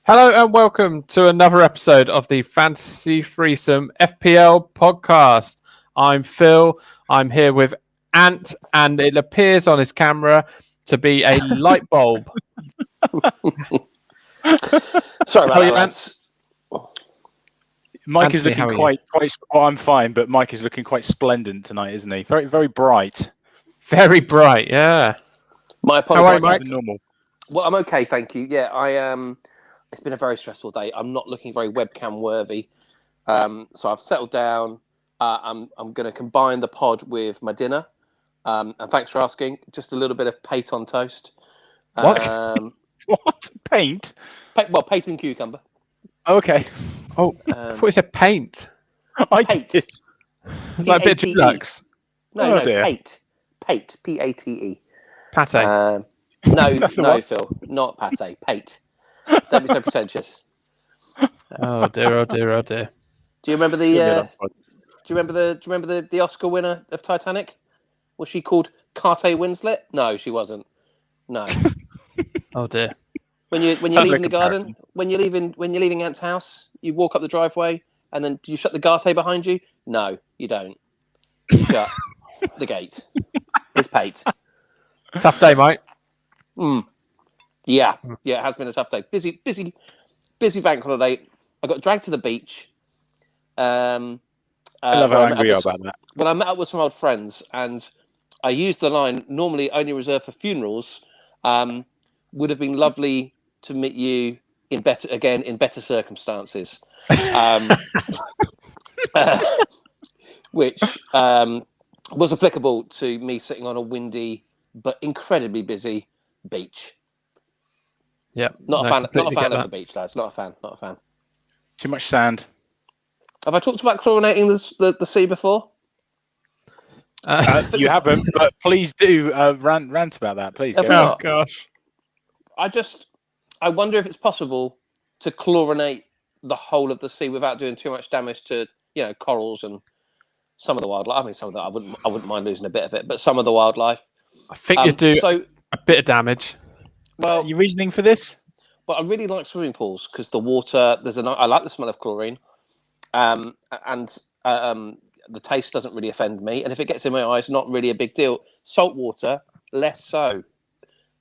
Hello and welcome to another episode of the Fantasy Threesome FPL podcast. I'm Phil. I'm here with Ant, and it appears on his camera to be a light bulb. Sorry about that, lads. Mike is looking quite. Oh, I'm fine, but Mike is looking quite splendid tonight, isn't he? Very, very bright. Very bright, yeah. My apologies. How are you, Mike? Normal. Well, I'm okay, thank you. Yeah, I am. It's been a very stressful day. I'm not looking very webcam worthy, so I've settled down. I'm going to combine the pod with my dinner, and thanks for asking. Just a little bit of pate on toast. What? What? Paint? Pate and cucumber. Okay. Oh, I thought you said paint. Pate. did. Like a bit of deluxe. No, dear. pate. Pate. Pate. Pate. No, Phil, not pate. Pate. Don't be so pretentious. Oh dear, oh dear, oh dear. Do you remember the? Do you remember the Oscar winner of Titanic? Was she called Kate Winslet? No, she wasn't. No. Oh dear. When you're leaving the garden, when you're leaving Ant's house, you walk up the driveway and then do you shut the gate behind you? No, you don't. You shut the gate. It's Pate. Tough day, Mike. Yeah, it has been a tough day. Busy bank holiday. I got dragged to the beach. I love how angry you are about that. When I met up with some old friends, and I used the line normally only reserved for funerals. Would have been lovely to meet you in better circumstances, which was applicable to me sitting on a windy but incredibly busy beach. Yeah, not a fan of the beach, lads. Not a fan. Too much sand. Have I talked about chlorinating the sea before? You haven't, but please do rant about that, please. Oh gosh. I wonder if it's possible to chlorinate the whole of the sea without doing too much damage to, corals and some of the wildlife. I mean, some of that I wouldn't mind losing a bit of it, but some of the wildlife. I think you do a bit of damage. Well, are you reasoning for this? Well, I really like swimming pools because the water. I like the smell of chlorine, and the taste doesn't really offend me. And if it gets in my eyes, not really a big deal. Salt water, less so.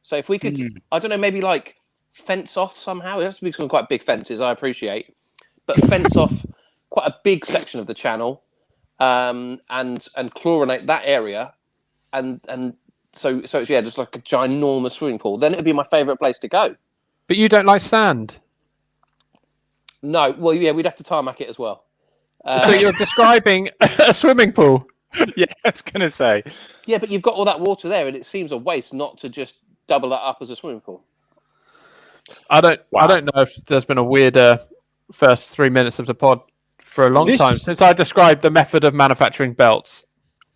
So if we could, I don't know, maybe like fence off somehow. It has to be some quite big fences. I appreciate, but fence off quite a big section of the channel, and chlorinate that area, and so it's just like a ginormous swimming pool. Then it would be my favourite place to go. But you don't like sand. No, well, yeah, we'd have to tarmac it as well. So you're describing a swimming pool. Yeah, I was going to say. Yeah, but you've got all that water there, and it seems a waste not to just double that up as a swimming pool. I don't know if there's been a weirder first 3 minutes of the pod for a long time since I described the method of manufacturing belts.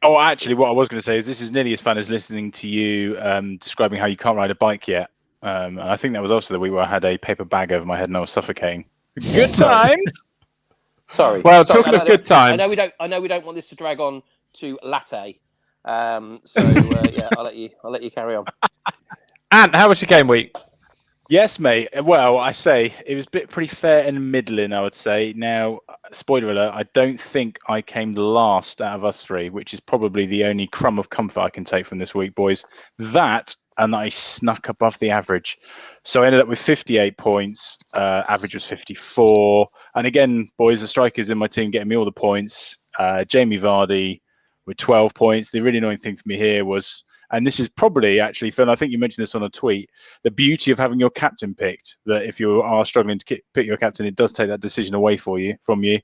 Oh, actually, what I was going to say is this is nearly as fun as listening to you describing how you can't ride a bike yet. And I think that was also the week where I had a paper bag over my head and I was suffocating. Good times. Sorry. Well, talking of good times. I know we don't want this to drag on to latte. Yeah, I'll let you carry on. Ant, how was your game week? Yes, mate. Well, I say it was pretty fair and middling, I would say. Now, spoiler alert, I don't think I came last out of us three, which is probably the only crumb of comfort I can take from this week, boys. That, and I snuck above the average. So I ended up with 58 points. Average was 54. And again, boys, the strikers in my team getting me all the points. Jamie Vardy with 12 points. The really annoying thing for me here was, and this is probably actually, Phil, I think you mentioned this on a tweet, the beauty of having your captain picked, that if you are struggling to pick your captain, it does take that decision away from you.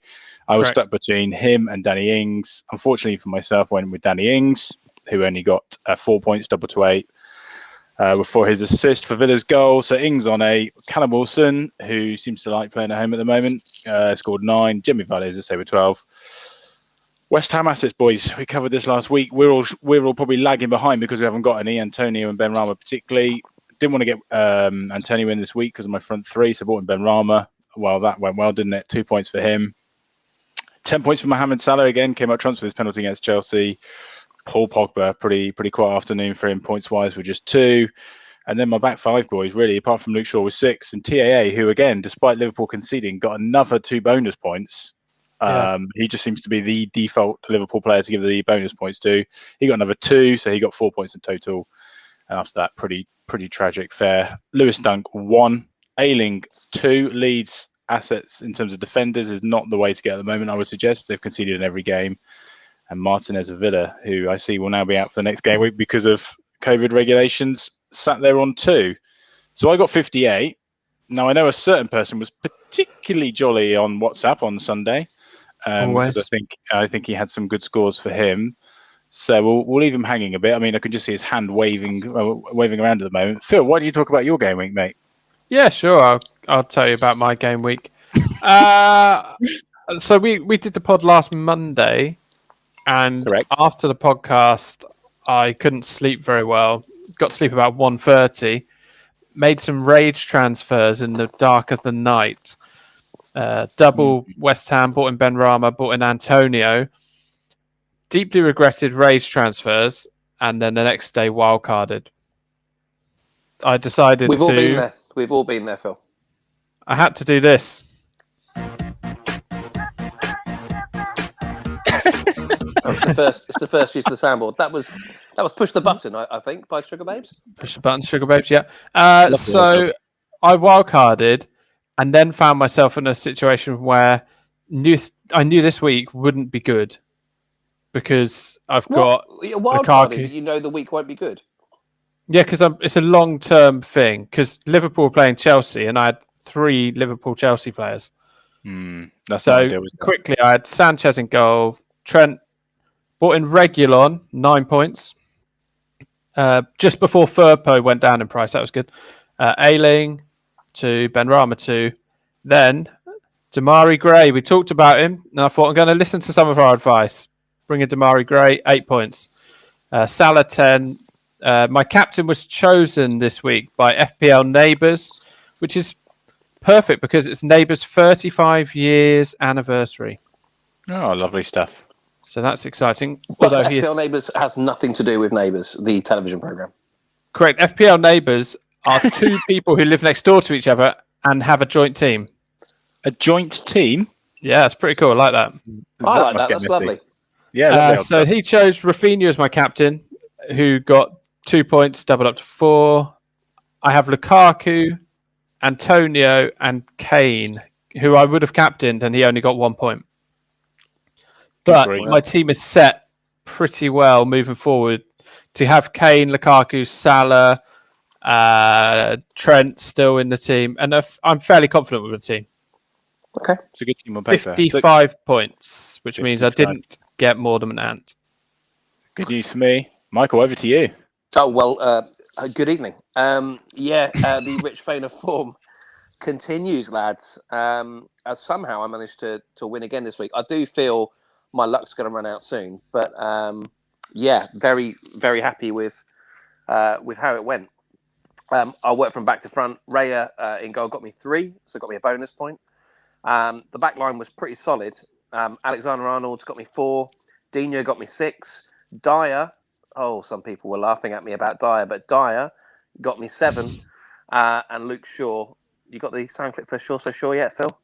I was stuck between him and Danny Ings. Unfortunately for myself, I went with Danny Ings, who only got 4 points, double to 8, for his assist for Villa's goal. So Ings on 8. Callum Wilson, who seems to like playing at home at the moment, scored 9. Jimmy Vardy, as I say, with 12. West Ham assets, boys. We covered this last week. We're all probably lagging behind because we haven't got any. Antonio and Benrahma particularly. Didn't want to get Antonio in this week because of my front three, so bought in Benrahma. Well, that went well, didn't it? 2 points for him. 10 points for Mohamed Salah again. Came out trumps with his penalty against Chelsea. Paul Pogba, pretty quiet afternoon for him points-wise with just 2. And then my back five boys, really, apart from Luke Shaw, was 6, and TAA, who again, despite Liverpool conceding, got another 2 bonus points. He just seems to be the default Liverpool player to give the bonus points to. He got another 2, so he got 4 points in total. And after that, pretty tragic fare. Lewis Dunk 1, Ayling 2. Leeds assets in terms of defenders is not the way to get at the moment, I would suggest. They've conceded in every game. And Martinez of Villa, who I see will now be out for the next game week because of COVID regulations, sat there on 2. So I got 58. Now, I know a certain person was particularly jolly on WhatsApp on Sunday because I think he had some good scores for him. So we'll leave him hanging a bit. I mean, I can just see his hand waving around at the moment. Phil, why don't you talk about your game week, mate? Yeah, sure. I'll tell you about my game week. So we did the pod last Monday, and Correct. after the podcast, I couldn't sleep very well. Got to sleep about 1:30. Made some rage transfers in the dark of the night. Double West Ham, bought in Benrahma, bought in Antonio. Deeply regretted rage transfers, and then the next day wildcarded. I decided We've all been there. We've all been there, Phil. I had to do this. It's the first use of the soundboard. That was Push the Button, I think, by Sugar Babes. Push the button, Sugar Babes, yeah. So I wildcarded and then found myself in a situation where I knew this week wouldn't be good because I've got wildcarded, but you know the week won't be good. Yeah, because it's a long-term thing because Liverpool were playing Chelsea and I had 3 Liverpool-Chelsea players. That's so not ideal, quickly, I had Sanchez in goal, Trent, bought in Reguilon, 9 points. Just before Firpo went down in price, that was good. Ayling to Benrahma 2. Then Damari Gray, we talked about him, and I thought I'm going to listen to some of our advice. Bring in Damari Gray, 8 points. Salah 10. My captain was chosen this week by FPL Neighbours, which is perfect because it's Neighbours' 35 years anniversary. Oh, lovely stuff. So that's exciting. But FPL Neighbours has nothing to do with Neighbours, the television programme. Correct. FPL Neighbours are 2 people who live next door to each other and have a joint team. A joint team? Yeah, it's pretty cool. I like that. I like that. That's lovely. Yeah. So he chose Rafinha as my captain, who got 2 points, doubled up to 4. I have Lukaku, Antonio, and Kane, who I would have captained, and he only got 1 point. But my team is set pretty well moving forward to have Kane, Lukaku, Salah, Trent still in the team, and I'm fairly confident with the team. Okay, it's a good team on paper. 55 points, which means I didn't get more than an ant. Good news for me, Michael. Over to you. Oh well, good evening. The rich vein of form continues, lads. As somehow I managed to win again this week. I do feel my luck's going to run out soon, but very, very happy with how it went. I worked from back to front. Raya in goal got me 3, so got me a bonus point. The back line was pretty solid. Alexander-Arnold got me 4. Dino got me 6. Dyer, some people were laughing at me about Dyer, but Dyer got me 7. And Luke Shaw, you got the sound clip for Shaw So Shaw yet, Phil?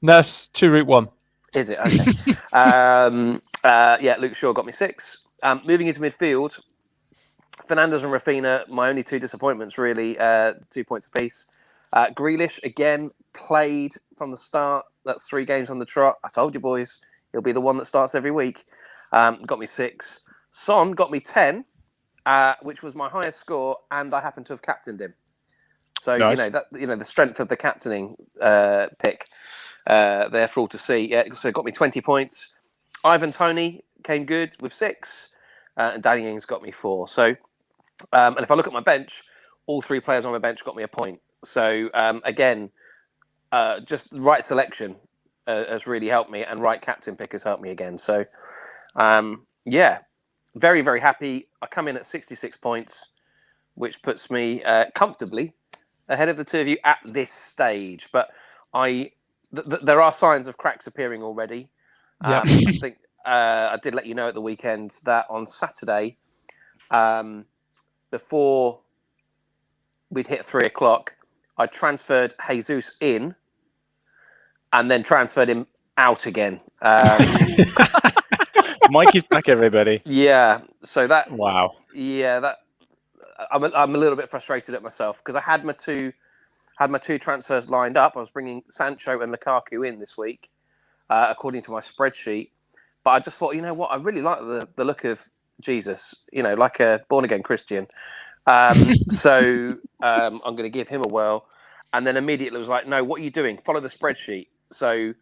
No, it's 2 Route 1. Is it? Okay. Luke Shaw got me 6. Moving into midfield, Fernandes and Rafinha, my only 2 disappointments, really, 2 points apiece. Grealish, again, played from the start. That's 3 games on the trot. I told you, boys, he'll be the one that starts every week. Got me 6. Son got me 10, which was my highest score, and I happened to have captained him. So, nice. The strength of the captaining pick there for all to see. Yeah, so it got me 20 points. Ivan Toney came good with 6, and Danny Ings got me 4. So, and if I look at my bench, all 3 players on my bench got me a point. So, again, just the right selection has really helped me, and right captain pick has helped me again. So, very, very happy. I come in at 66 points, which puts me comfortably ahead of the 2 of you at this stage. But there are signs of cracks appearing already. I think I did let you know at the weekend that on Saturday, before we'd hit 3 o'clock, I transferred Jesus in and then transferred him out again. Mike is back, everybody. Yeah, so that Wow. yeah, that I'm a little bit frustrated at myself because I had my two transfers lined up. I was bringing Sancho and Lukaku in this week, according to my spreadsheet. But I just thought, you know what, I really like the look of Jesus. You know, like a born again Christian. So I'm going to give him a whirl. And then immediately was like, no, what are you doing? Follow the spreadsheet. So,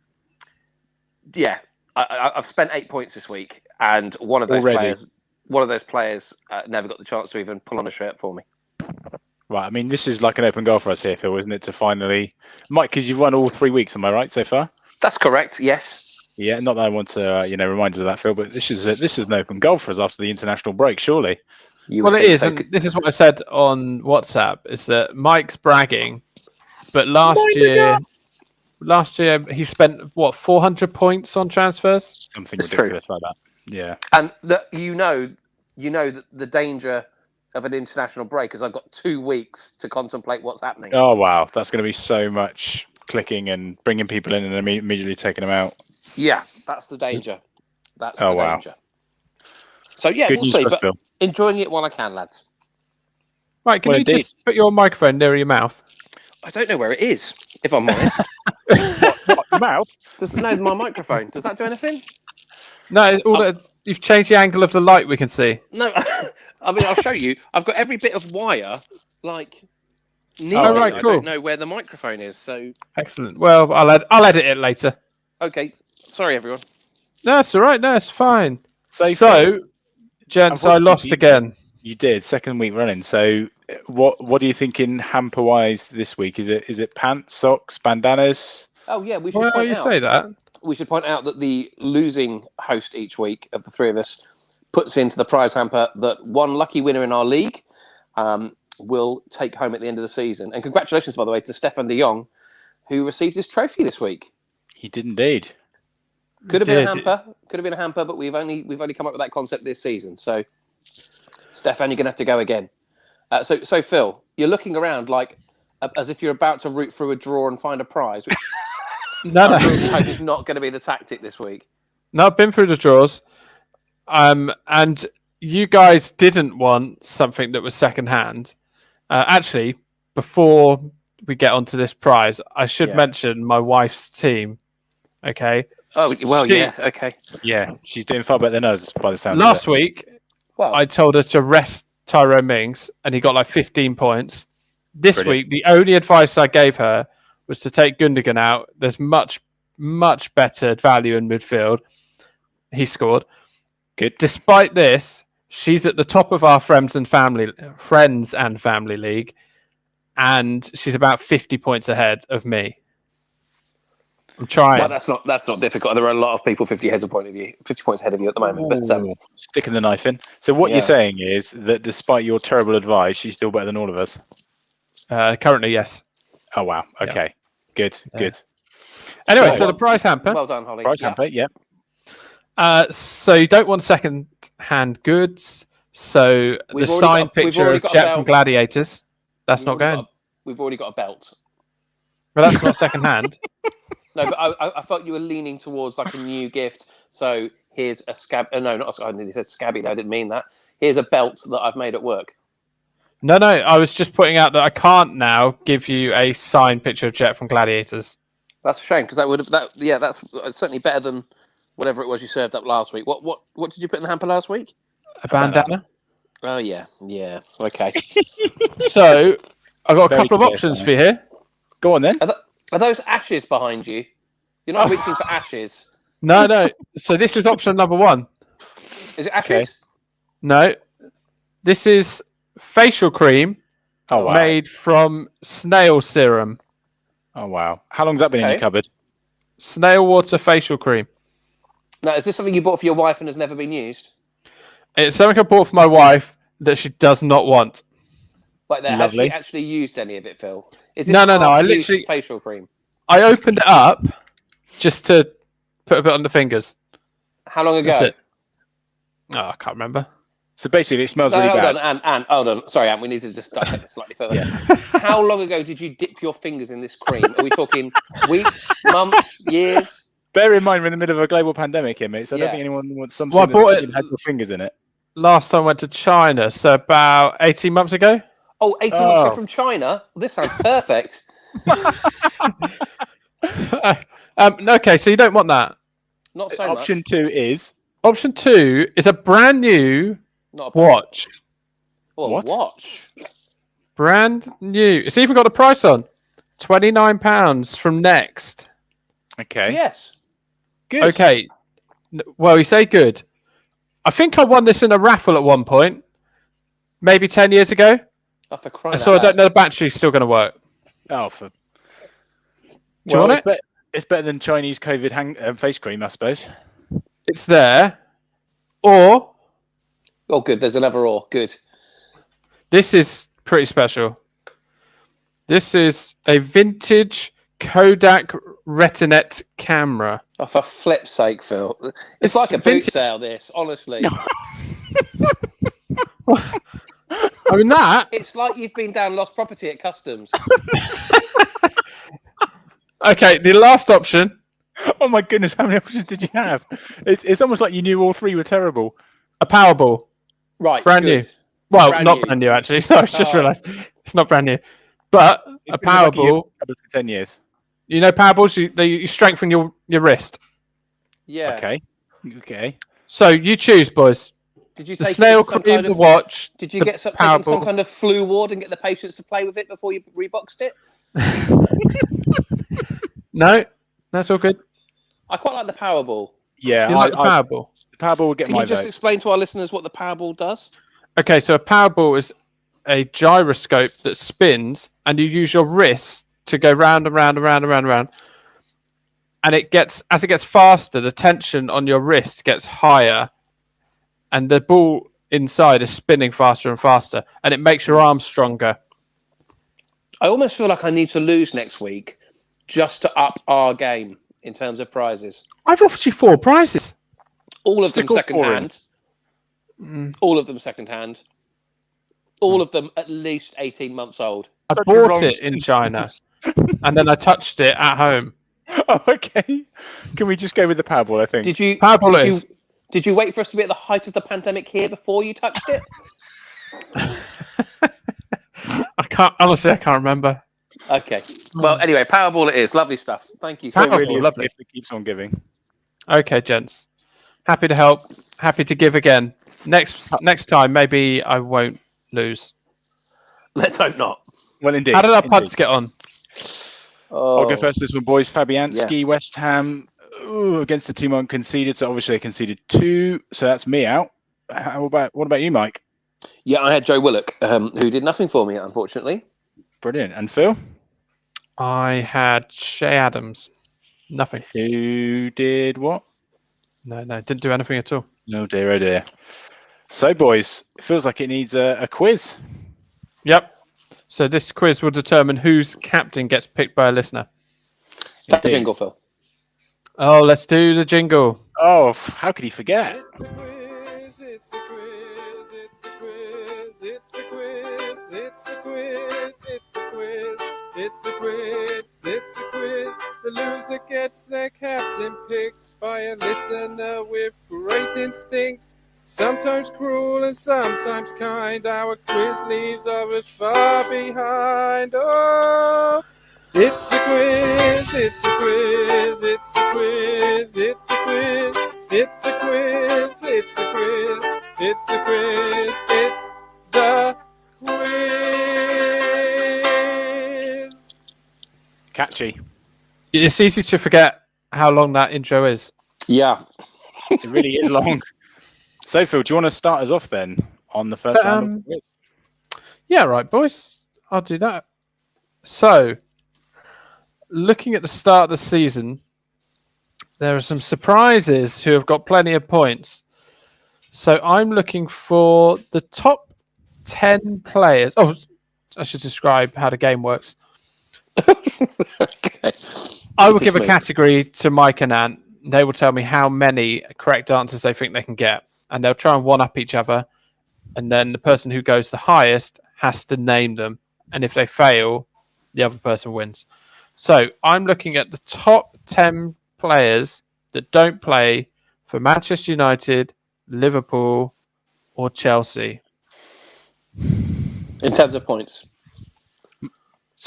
yeah, I've spent 8 points this week, and one of those players never got the chance to even pull on a shirt for me. Right, I mean, this is like an open goal for us here, Phil, isn't it? To finally, Mike, because you've won all 3 weeks, am I right so far? That's correct. Yes. Yeah, not that I want to, remind you of that, Phil, but this is an open goal for us after the international break, surely. Well, it is, and this is what I said on WhatsApp: is that Mike's bragging, but last year he spent what 400 points on transfers, something ridiculous like that. Yeah, and you know that the danger of an international break is I've got 2 weeks to contemplate what's happening. Oh wow, that's going to be so much clicking and bringing people in and immediately taking them out. Yeah, that's the danger. That's the danger. So yeah, we'll see. But enjoying it while I can, lads. Right, can you just put your microphone near your mouth? I don't know where it is, if I'm honest. What mouth? My microphone. Does that do anything? No, you've changed the angle of the light we can see. No, I mean, I'll show you. I've got every bit of wire, like, near me. Right, cool. I don't know where the microphone is, so... Excellent. Well, I'll edit it later. Okay. Sorry, everyone. No, it's all right. No, it's fine. So gents, I lost again. You did, second week running. So what are you thinking hamper-wise this week? Is it pants, socks, bandanas? Oh, yeah, we should point out... say that? We should point out that the losing host each week of the three of us puts into the prize hamper that one lucky winner in our league will take home at the end of the season. And congratulations, by the way, to Stefan de Jong, who received his trophy this week. He did indeed. Could have been a hamper. Could have been a hamper, but we've only come up with that concept this season. So, Stefan, you're going to have to go again. So Phil, you're looking around like as if you're about to root through a drawer and find a prize, which no, really hope is not going to be the tactic this week. No, I've been through the drawers, and you guys didn't want something that was second-hand. Actually, before we get onto this prize, I should mention my wife's team. Okay. Oh well, okay. Yeah, she's doing far better than us by the sound. Last week, I told her to rest Tyrone Mings, and he got like 15 points. This week, the only advice I gave her was to take Gundogan out. There's much better value in midfield. He scored. Good. Despite this, she's at the top of our friends and family league, and she's about 50 points ahead of me. I'm trying. Well, that's not difficult. There are a lot of people 50 points ahead of you at the moment. But sticking the knife in. So what you're saying is that despite your terrible advice, she's still better than all of us. Currently, yes. Oh wow. Okay. Yeah. Good. Anyway, so the prize hamper. Well done, Holly. Prize hamper. Yeah. So you don't want second-hand goods. So the signed picture of Jet from Gladiators. That's not going. We've already got a belt. Well, that's not second-hand. No, but I felt you were leaning towards like a new gift. So here's a scab. No, not. I nearly said scabby. I didn't mean that. Here's a belt that I've made at work. No. I was just pointing out that I can't now give you a signed picture of Jet from Gladiators. That's a shame because that's certainly better than whatever it was you served up last week. What did you put in the hamper last week? A bandana. Oh yeah. Okay. So I've got a couple of options for you here. Go on then. Are those ashes behind you? You're not reaching for ashes. No. So this is option number 1. Is it ashes? Okay. No. This is facial cream made from snail serum. Oh, wow. How long's that been in your cupboard? Snail water facial cream. Now, is this something you bought for your wife and has never been used? It's something I bought for my wife that she does not want. Like, has she actually used any of it, Phil? Is this no. I literally facial cream. I opened it up just to put a bit on the fingers. How long ago? That's it. Oh, I can't remember. So basically, it smells No, really hold bad. on, Ant, hold on. Sorry, Ant, we need to just dissect this slightly further. How long ago did you dip your fingers in this cream? Are we talking weeks, months, years? Bear in mind, we're in the middle of a global pandemic here, mate. So I don't Yeah. think anyone wants something Well, I bought that it had your fingers in it. last time I went to China, so about 18 months ago. Oh, 18 months ago Oh. from China? This sounds perfect. Okay, so you don't want that. Not so Option much. 2 is Option 2 is a brand new Not a bad watch. Well, What? watch. Brand new. It's even got a price on. £29 from Next. okay. Yes. Good. Okay. Well, you say good. I think I won this in a raffle at one point, maybe 10 years ago. Oh, for crying So out I don't loud. know the battery's still going to work. Oh, for. Do you want it? It's better than Chinese COVID face cream, I suppose. It's there. Or Oh, good. There's another or. Good. this is pretty special. This is a vintage Kodak Retinet camera. Oh, for flip's sake, Phil. It's It's like a boot vintage. sale, this, honestly. I mean, that. It's like you've been down lost property at customs. Okay, the last option, Oh my goodness, how many options did you have? It's almost like you knew all three were terrible. a Powerball. Right. Brand good. new. Well, Brand not new. brand new, actually. Sorry, I just Oh. realised. It's not brand new. But It's a been lucky you've Powerball, had it for 10 years. you know Powerballs, you strengthen your wrist. Yeah. Okay. So you choose, boys. Did you The take snail it in some cream, kind the of... watch, Did you the get some, take it in some Powerball. kind of flu ward and get the patients to play with it before you reboxed it? No, that's all good. I quite like the Powerball. Yeah, You like the Powerball? the Powerball will get Can my you just vote. explain to our listeners what the Powerball does? Okay, so a Powerball is a gyroscope that spins, and you use your wrist to go round and round and round and round and round. And as it gets faster, the tension on your wrist gets higher, and the ball inside is spinning faster and faster, and it makes your arm stronger. I almost feel like I need to lose next week just to up our game in terms of prizes. I've offered you 4 prizes. All of them Stick all second 4 in. hand. All of them second hand. All of them at least 18 months old. I Such a bought wrong it in China, sentence. and then I touched it at home. Oh, okay. Can we just go with the Powerball, I think? Did you Powerball did is. did you wait for us to be at the height of the pandemic here before you touched it? I can't remember. Okay. Well, anyway, Powerball it is. Lovely stuff. Thank you. So Powerball, really, lovely. if it keeps on giving. Okay, gents. Happy to help. Happy to give again. Next time, maybe I won't lose. Let's hope not. Well, indeed. How did our indeed. puds get on? Oh. I'll go first this one, boys. Fabianski, West Ham, against the team unconceded. So obviously they conceded 2. So that's me out. What about you, Mike? Yeah, I had Joe Willock, who did nothing for me, unfortunately. Brilliant. And Phil? I had Shay Adams. Nothing. Who did what? No, didn't do anything at all. Oh dear, oh dear. So, boys, it feels like it needs a quiz. Yep. So this quiz will determine whose captain gets picked by a listener. That's the Indeed. jingle, Phil. Oh, let's do the jingle. Oh, how could he forget? It's a quiz, it's a quiz, it's a quiz, it's a quiz, it's a quiz, it's a quiz, it's a quiz, it's a quiz. The loser gets their captain picked by a listener with great instinct. Sometimes cruel and sometimes kind. Our quiz leaves others far behind. Oh, it's the quiz, it's the quiz, it's the quiz, it's the quiz, it's the quiz, it's the quiz, it's the quiz, it's the quiz. Catchy. It's easy to forget how long that intro is. Yeah. It really is long. So, Phil, do you want to start us off then on the first round of the quiz? Yeah, right, boys. I'll do that. So, looking at the start of the season, there are some surprises who have got plenty of points. So, I'm looking for the top 10 players. Oh, I should describe how the game works. Okay. I will This is give a me. category to Mike and Ant. They will tell me how many correct answers they think they can get. And they'll try and one-up each other. and then the person who goes the highest has to name them. And if they fail, the other person wins. So I'm looking at the top 10 players that don't play for Manchester United, Liverpool, or Chelsea. In terms of points.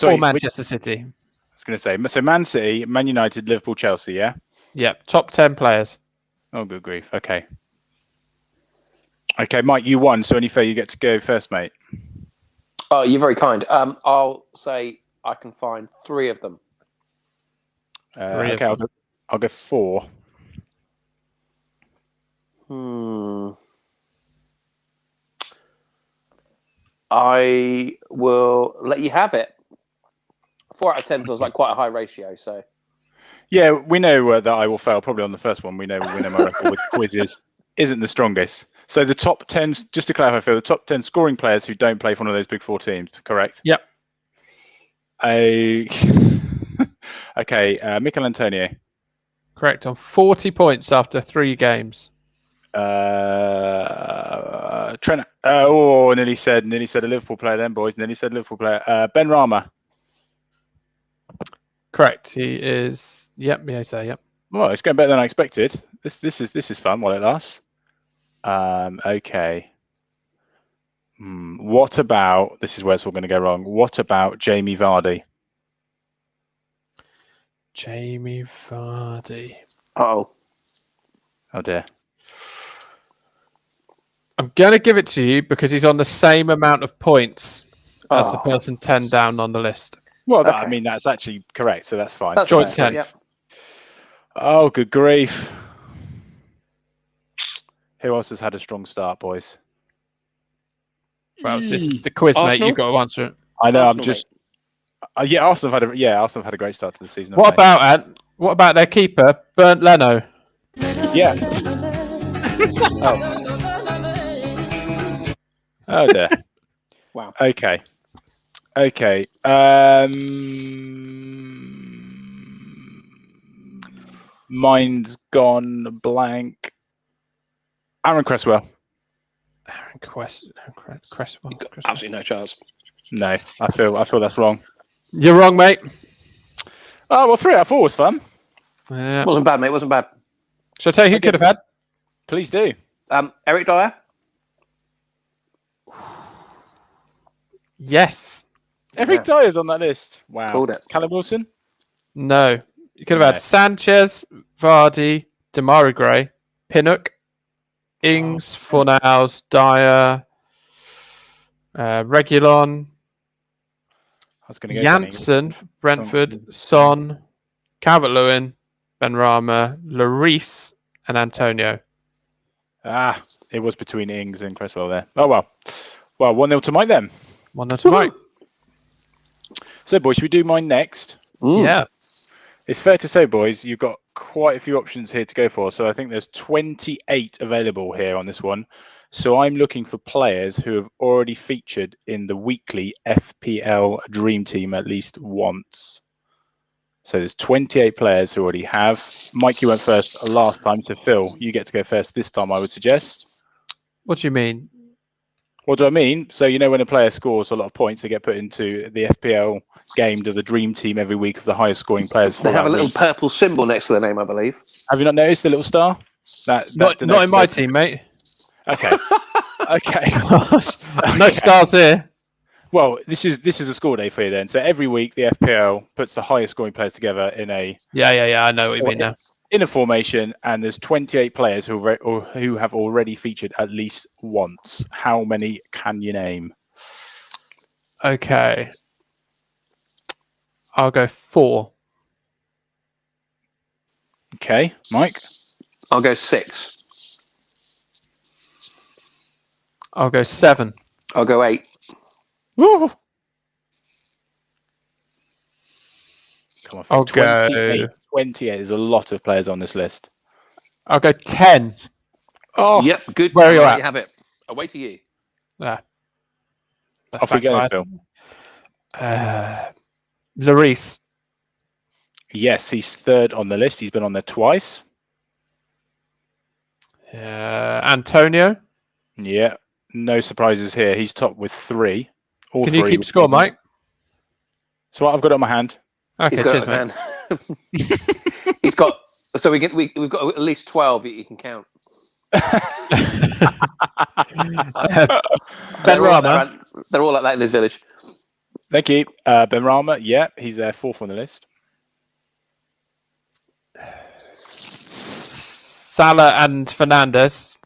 Or Manchester City. I was going to say, so Man City, Man United, Liverpool, Chelsea, yeah? Yeah, top 10 players. Oh, good grief. Okay. Okay, Mike, you won, so only fair you get to go first, mate. Oh, you're very kind. I'll say I can find 3 of them. Okay, I'll go 4. I will let you have it. 4 out of 10 feels like quite a high ratio, so... Yeah, we know that I will fail probably on the first one. We know my record with quizzes isn't the strongest. So the top 10, just to clarify, Phil, the top 10 scoring players who don't play for one of those big 4 teams, correct? Yep. Okay, Mikel Antonio. Correct, on 40 points after 3 games. Trent. Nearly said a Liverpool player then, boys. Nearly said Liverpool player. Ben Rama. Correct. He is. Yep. Yeah, so yep. Well, it's going better than I expected. This is fun while it lasts. Okay. What about? This is where it's all going to go wrong. What about Jamie Vardy? Jamie Vardy. Oh dear. I'm going to give it to you because he's on the same amount of points as the person 10 down on the list. Well, I mean, that's actually correct, so that's fine. That's joint fair. 10. Yep. Oh, good grief. Who else has had a strong start, boys? Well, this is the quiz, Arsenal? mate. You've got to answer it. I know, Arsenal, I'm just... Arsenal have had a great start to the season. What about their keeper, Bernd Leno? Yeah. Oh dear. Wow. Okay. Mine's gone blank. Aaron Cresswell. Cresswell. Absolutely no chance. No, I feel that's wrong. You're wrong, mate. Oh well, 3 out of 4 was fun. Yeah. Wasn't bad, mate. Wasn't bad. Shall I tell you who could have had? Please do. Eric Dyer. Yes. Eric Dyer's on that list. Wow. Called it. Callum Wilson. No. You could have had Sanchez, Vardy, Demarai Gray, Pinnock, Ings, Fornals, Dyer, Reguilon, Janssen, Brentford, Son, Calvert-Lewin, Benrahma, Lloris, and Antonio. It was between Ings and Cresswell there. Oh well. Well, 1-0 to Mike then. 1-0 to Mike. So, boys, should we do mine next? Yeah. It's fair to say, boys, you've got quite a few options here to go for. So I think there's 28 available here on this one. So I'm looking for players who have already featured in the weekly FPL Dream Team at least once. So there's 28 players who already have. Mike, you went first last time. So Phil, you get to go first this time, I would suggest. What do you mean? What do I mean? So, when a player scores a lot of points, they get put into the FPL game, does a dream team every week of the highest scoring players. They have a little purple symbol next to their name, I believe. Have you not noticed the little star? Not in my team, mate. Okay. Okay. No stars here. Well, this is a score day for you then. So every week the FPL puts the highest scoring players together in a I know what you mean now. In a formation, and there's 28 players who have already featured at least once. How many can you name? Okay. I'll go 4. Okay, Mike? I'll go 6. I'll go 7. I'll go 8. Woo! Come on, I'll 28. go 28. There's a lot of players on this list. I'll go 10. Oh, yep, good. Where are you at? You have it. Away to you. Yeah. Off we go, Phil. Lloris. Yes, he's third on the list. He's been on there twice. Antonio. Yeah. no surprises here. He's top with 3. All Can 3 you keep with score, wins. Mike? So I've got it on my hand. Okay, He's got cheers, it mate. in his hand. He's got. So we've got at least 12 that you can count. Ben Rama. They're all like that in this village. Thank you. Ben Rama, yeah, he's there 4th on the list. Salah and Fernandes.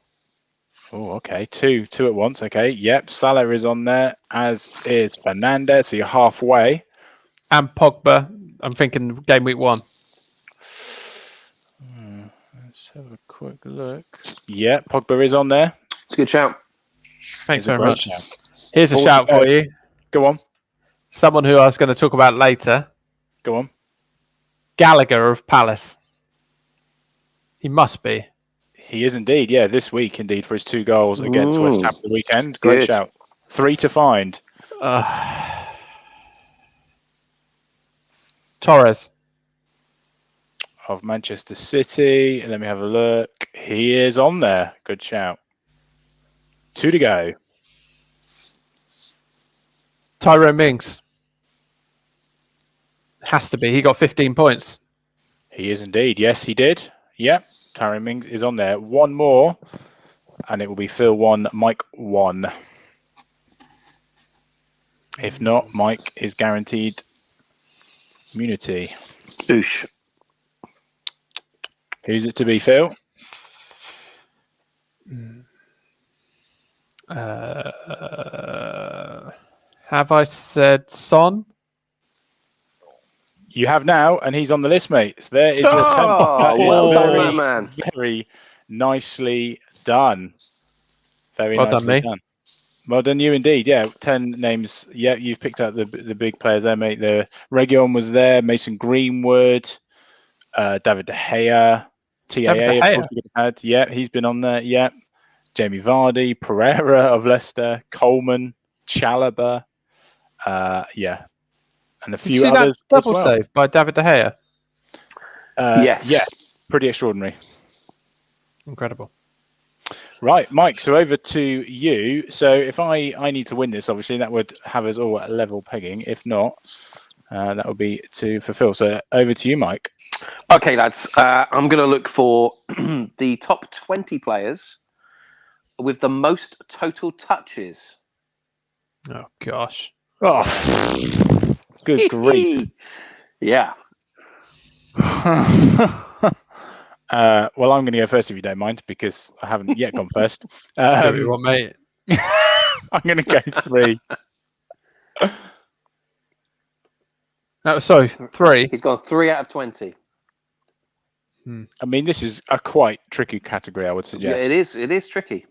Oh, okay. Two at once. Okay. Yep. Salah is on there, as is Fernandes. So you're halfway. And Pogba. I'm thinking game week 1. Let's have a quick look. Yeah, Pogba is on there. It's a good shout. Thanks It's a very great much. shout. Here's a shout for you. Go on. Someone who I was going to talk about later. Go on. Gallagher of Palace. He must be. He is indeed. Yeah, this week indeed for his 2 goals against West Ham the weekend. Great Good. shout. 3 to find. Torres. Of Manchester City. Let me have a look. He is on there. Good shout. 2 to go. Tyrone Mings. Has to be. He got 15 points. He is indeed. Yes, he did. Yep. Tyrone Mings is on there. 1 more. And it will be Phil 1, Mike 1. If not, Mike is guaranteed immunity. Oosh. Who's it to be, Phil? Have I said Son? You have now, and he's on the list, mate. So there is your 10. That is well done, very, my man. very nicely done. Very Well nicely done, me. Well done, you indeed. Yeah, 10 names. Yeah, you've picked out the big players there, mate. The Region was there. Mason Greenwood, David De Gea, TAA, of course, we could have had. Yeah, he's been on there. Yeah, Jamie Vardy, Pereira of Leicester, Coleman, Chalobah. Yeah, and a Did you few see others that as double well. save by David De Gea? Yes. Yeah, pretty extraordinary. Incredible. Right, Mike, so over to you. So if I need to win this, obviously, that would have us all at level pegging. If not, that would be to fulfill. So over to you, Mike. Okay, lads. I'm going to look for the top 20 players with the most total touches. Oh, gosh. Oh, good grief. Yeah. Well, I'm going to go first if you don't mind, because I haven't yet gone first. Do what you want, mate. I'm going to go 3. No, sorry, 3. He's gone 3 out of 20. I mean, this is a quite tricky category, I would suggest. Yeah, it is. It is tricky.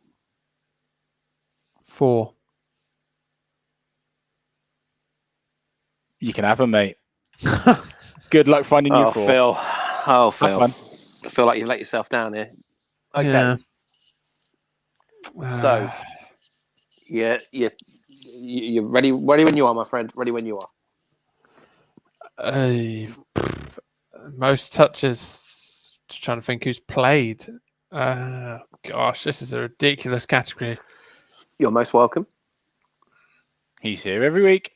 4. You can have them, mate. Good luck finding you 4. Phil. Oh, Have Phil. fun. I feel like you've let yourself down here. Okay. Yeah. So, you're ready when you are, my friend. Ready when you are. Most touches. Just trying to think who's played. Gosh, this is a ridiculous category. You're most welcome. He's here every week.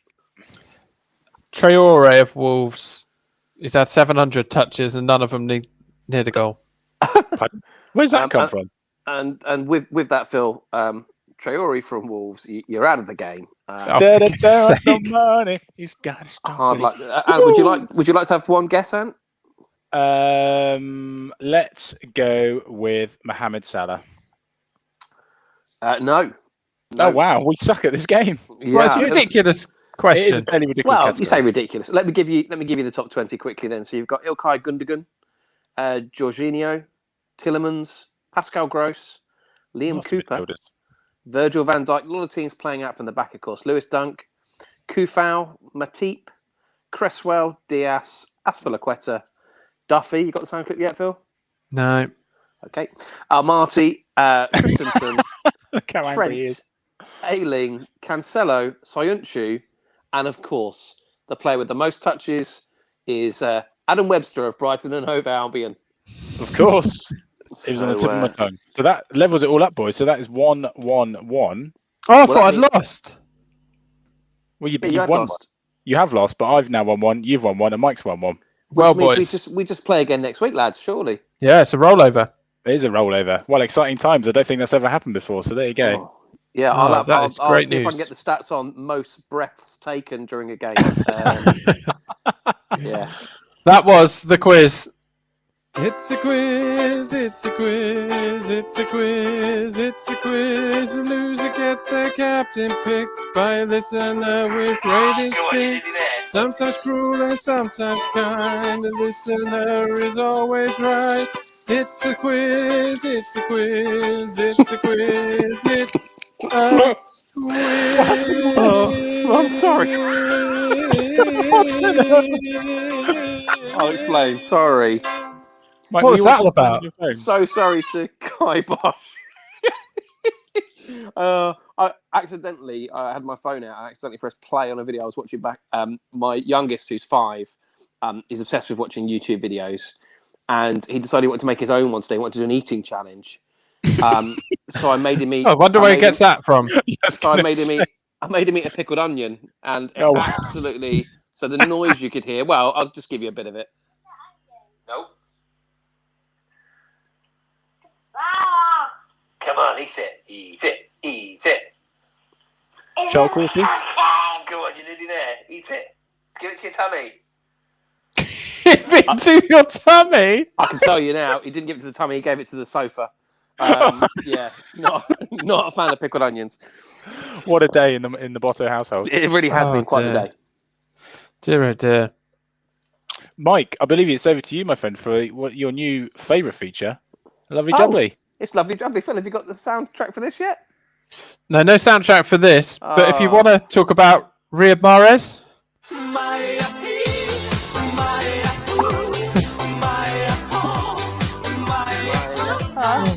Traore of Wolves. He's had 700 touches and none of them near the goal. Where's that come from? And with that, Phil, Traore from Wolves, you're out of the game. No money. He's got his Hard luck. Ant, would you like to have one guess, Ant? Let's go with Mohamed Salah. No. Oh wow, we suck at this game. Yeah, Well, it's a ridiculous question. It is a fairly ridiculous Well, category. you say ridiculous. Let me give you the top 20 quickly then. So you've got Ilkay Gundogan, Jorginho, Tillemans, Pascal Gross, Liam Lots of Cooper, midfielders. Virgil van Dijk. A lot of teams playing out from the back, of course. Lewis Dunk, Kufau, Matip, Cresswell, Diaz, Aspilicueta, Duffy. You got the sound clip yet, Phil? No. Okay. Marty, Christensen, Look how angry he is. Trent, Ayling, Cancelo, Soyuncu, and of course, the player with the most touches is Adam Webster of Brighton and Hove Albion. Of course. It was on the tip of my tongue. So that levels it all up, boys. So that is 1-1-1. Oh, I Well, thought that I'd mean- lost. Well, Yeah, you you've had won one. lost. You have lost, but I've now won one. You've won one, and Mike's won one. Which Well, means boys. we just play again next week, lads. Surely. Yeah, it's a rollover. It is a rollover. Well, exciting times. I don't think that's ever happened before. So there you go. Oh. Yeah, Oh, that is I'll great see if I can news. get the stats on most breaths taken during a game. Yeah. That was the quiz. It's a quiz, it's a quiz, it's a quiz, it's a quiz. The loser gets their captain picked by a listener with great instinct. Sometimes cruel and sometimes kind. The listener is always right. It's a quiz, it's a quiz, it's a quiz, it's a quiz. Oh, I'm sorry. I'll explain. Sorry. Mike, What were was you that watching all something about? on your phone? So sorry to Kai Bosch. I accidentally had my phone out. I accidentally pressed play on a video I was watching back. My youngest, who's 5, is obsessed with watching YouTube videos, and he decided he wanted to make his own one today. He wanted to do an eating challenge. So I made him eat. I wonder where he gets that from. So I made him eat. I made him eat a pickled onion, and it Oh. absolutely. So the noise you could hear. Well, I'll just give you a bit of it. Nope. Come on, eat it, eat it, eat it. Shell coffee? Go on, you nearly there. Eat it. Give it to your tummy. Give it to your tummy. I can tell you now, he didn't give it to the tummy. He gave it to the sofa. Yeah, not a fan of pickled onions. What a day in the Botto household. It really has been quite the day. Dear, oh dear. Mike, I believe it's over to you, my friend, for your new favourite feature, Lovely Jubbly. It's lovely jubbly. Phil, have you got the soundtrack for this yet? No soundtrack for this. But if you want to talk about Riyad Mahrez,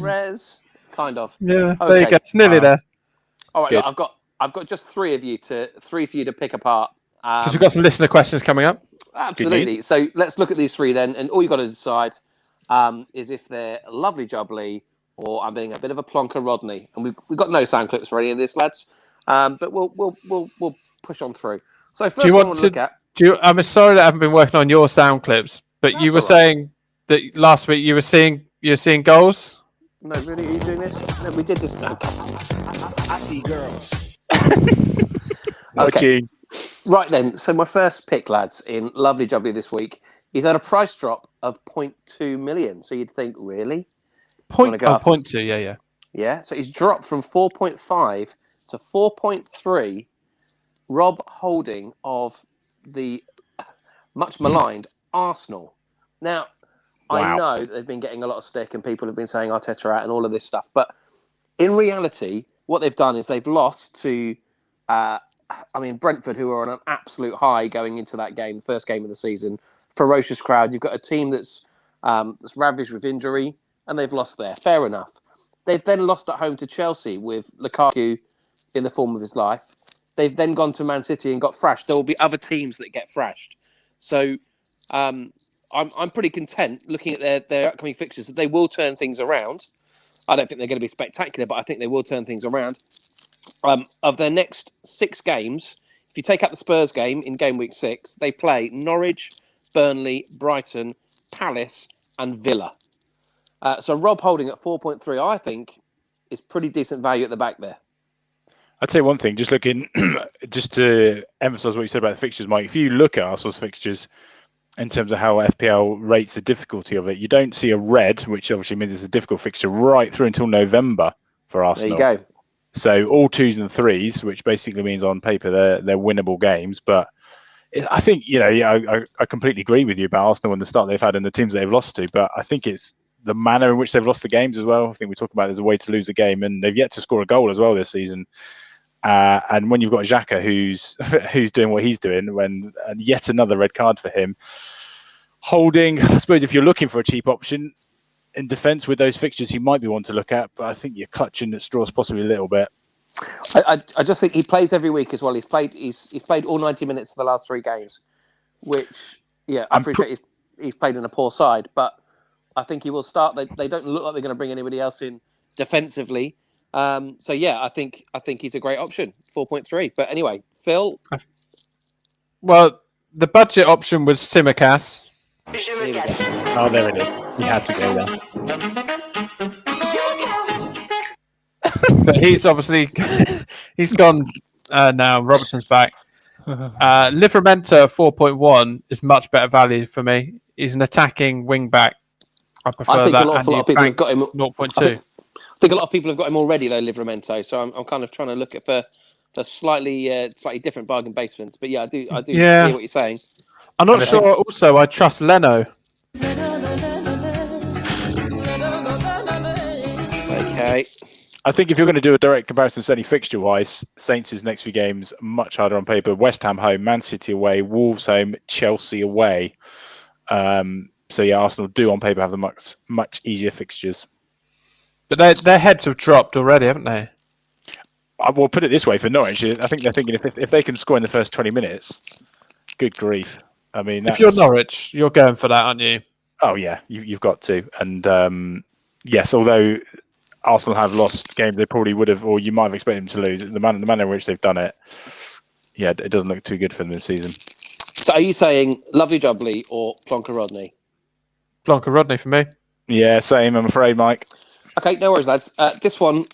Res, kind of. yeah, Okay. there you go. It's nearly there. All right, Good. look, I've got just three for you to pick apart. Because we've got some listener questions coming up. Absolutely. So let's look at these three then, and all you got to decide is if they're lovely jubbly or I'm being a bit of a plonker Rodney. And we've got no sound clips for any of this, lads. But we'll push on through. So first, Do you one I want want to to? look at. I'm sorry that I haven't been working on your sound clips, but That's you were all right. saying that last week you were seeing goals. No, really, are you doing this? No, we did this. No. I see girls. What Okay. tune? Right then, so my first pick, lads, in Lovely Jubbly this week is at a price drop of 0.2 million. So you'd think, really? Wanna go after- 0.2, yeah. Yeah, so he's dropped from 4.5 to 4.3. Rob Holding of the much maligned Arsenal. Now, I Wow. know that they've been getting a lot of stick and people have been saying Arteta out and all of this stuff, but in reality, what they've done is they've lost to, Brentford, who are on an absolute high going into that game, the first game of the season. Ferocious crowd. You've got a team that's ravaged with injury, and they've lost there. Fair enough. They've then lost at home to Chelsea with Lukaku in the form of his life. They've then gone to Man City and got thrashed. There will be other teams that get thrashed. So I'm pretty content looking at their upcoming fixtures that they will turn things around. I don't think they're going to be spectacular, but I think they will turn things around. Of their next 6 games, if you take out the Spurs game in game week 6, they play Norwich, Burnley, Brighton, Palace, and Villa. So Rob Holding at 4.3, I think, is pretty decent value at the back there. I'll tell you one thing, just to emphasise what you said about the fixtures, Mike, if you look at Arsenal's fixtures in terms of how FPL rates the difficulty of it, you don't see a red, which obviously means it's a difficult fixture, right through until November for Arsenal. There you go. So all 2s and 3s, which basically means on paper they're winnable games. But I think, I completely agree with you about Arsenal and the start they've had and the teams they've lost to. But I think it's the manner in which they've lost the games as well. I think we talk about it as a way to lose a game, and they've yet to score a goal as well this season. And when you've got Xhaka who's doing what he's doing, and yet another red card for him, Holding, I suppose if you're looking for a cheap option in defence with those fixtures, you might be one to look at, but I think you're clutching at straws possibly a little bit. I just think he plays every week as well. He's played all 90 minutes of the last 3 games, which, I appreciate he's played in a poor side, but I think he will start. They don't look like they're going to bring anybody else in defensively. So yeah, I think he's a great option. 4.3. But anyway, Phil. Well, the budget option was Simicast. Here we go. Oh, there it is. You had to go there. But he's obviously he's gone now. Robertson's back. Livramento 4.1 is much better value for me. He's an attacking wing back. I prefer I think that. a lot of people have got him. 0.2. I think a lot of people have got him already though, Livramento. So I'm kind of trying to look at for slightly different bargain basements. But yeah, I do hear what you're saying. I'm not sure. Also, I trust Leno. Okay. I think if you're going to do a direct comparison, certainly fixture-wise, Saints' next few games much harder on paper. West Ham home, Man City away, Wolves home, Chelsea away. So yeah, Arsenal do on paper have the much easier fixtures. But their heads have dropped already, haven't they? I will put it this way for Norwich. I think they're thinking if they can score in the first 20 minutes, good grief. I mean, if you're Norwich, you're going for that, aren't you? Oh yeah, you've got to. And yes, although Arsenal have lost games they probably would have, or you might have expected them to lose. The manner in which they've done it, yeah, it doesn't look too good for them this season. So are you saying Lovely Jubbly or Plonker Rodney? Plonker Rodney for me. Yeah, same. I'm afraid, Mike. Okay, no worries, lads. This one,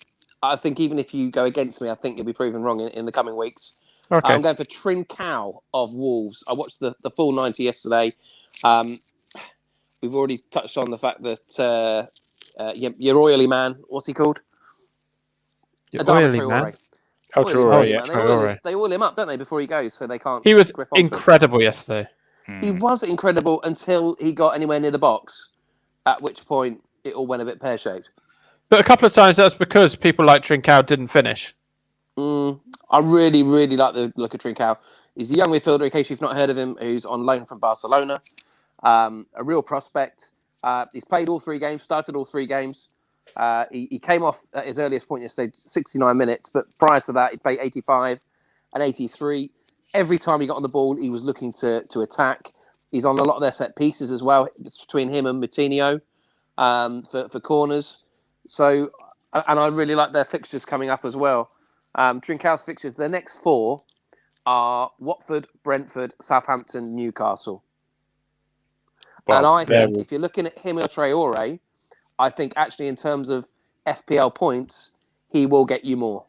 I think even if you go against me, I think you'll be proven wrong in the coming weeks. Okay. I'm going for Trincao of Wolves. I watched the full 90 yesterday. We've already touched on the fact that your oily man, what's he called? Your oily Traore. man. Oh, Traore, yeah. They oil him up, don't they, before he goes, so they can't. He was grip onto incredible yesterday. He was incredible until he got anywhere near the box, at which point it all went a bit pear-shaped. But a couple of times that's because people like Trincao didn't finish. I really, really like the look of Trincao. He's a young midfielder, in case you've not heard of him, who's on loan from Barcelona. A real prospect. He's played all 3 games, started all 3 games. He came off at his earliest point yesterday, 69 minutes, but prior to that, he played 85 and 83. Every time he got on the ball, he was looking to attack. He's on a lot of their set pieces as well. It's between him and Moutinho for corners. So, and I really like their fixtures coming up as well. Trincao's fixtures, the next 4 are Watford, Brentford, Southampton, Newcastle. Well, and I think if you're looking at him or Traore, I think actually in terms of FPL points, he will get you more.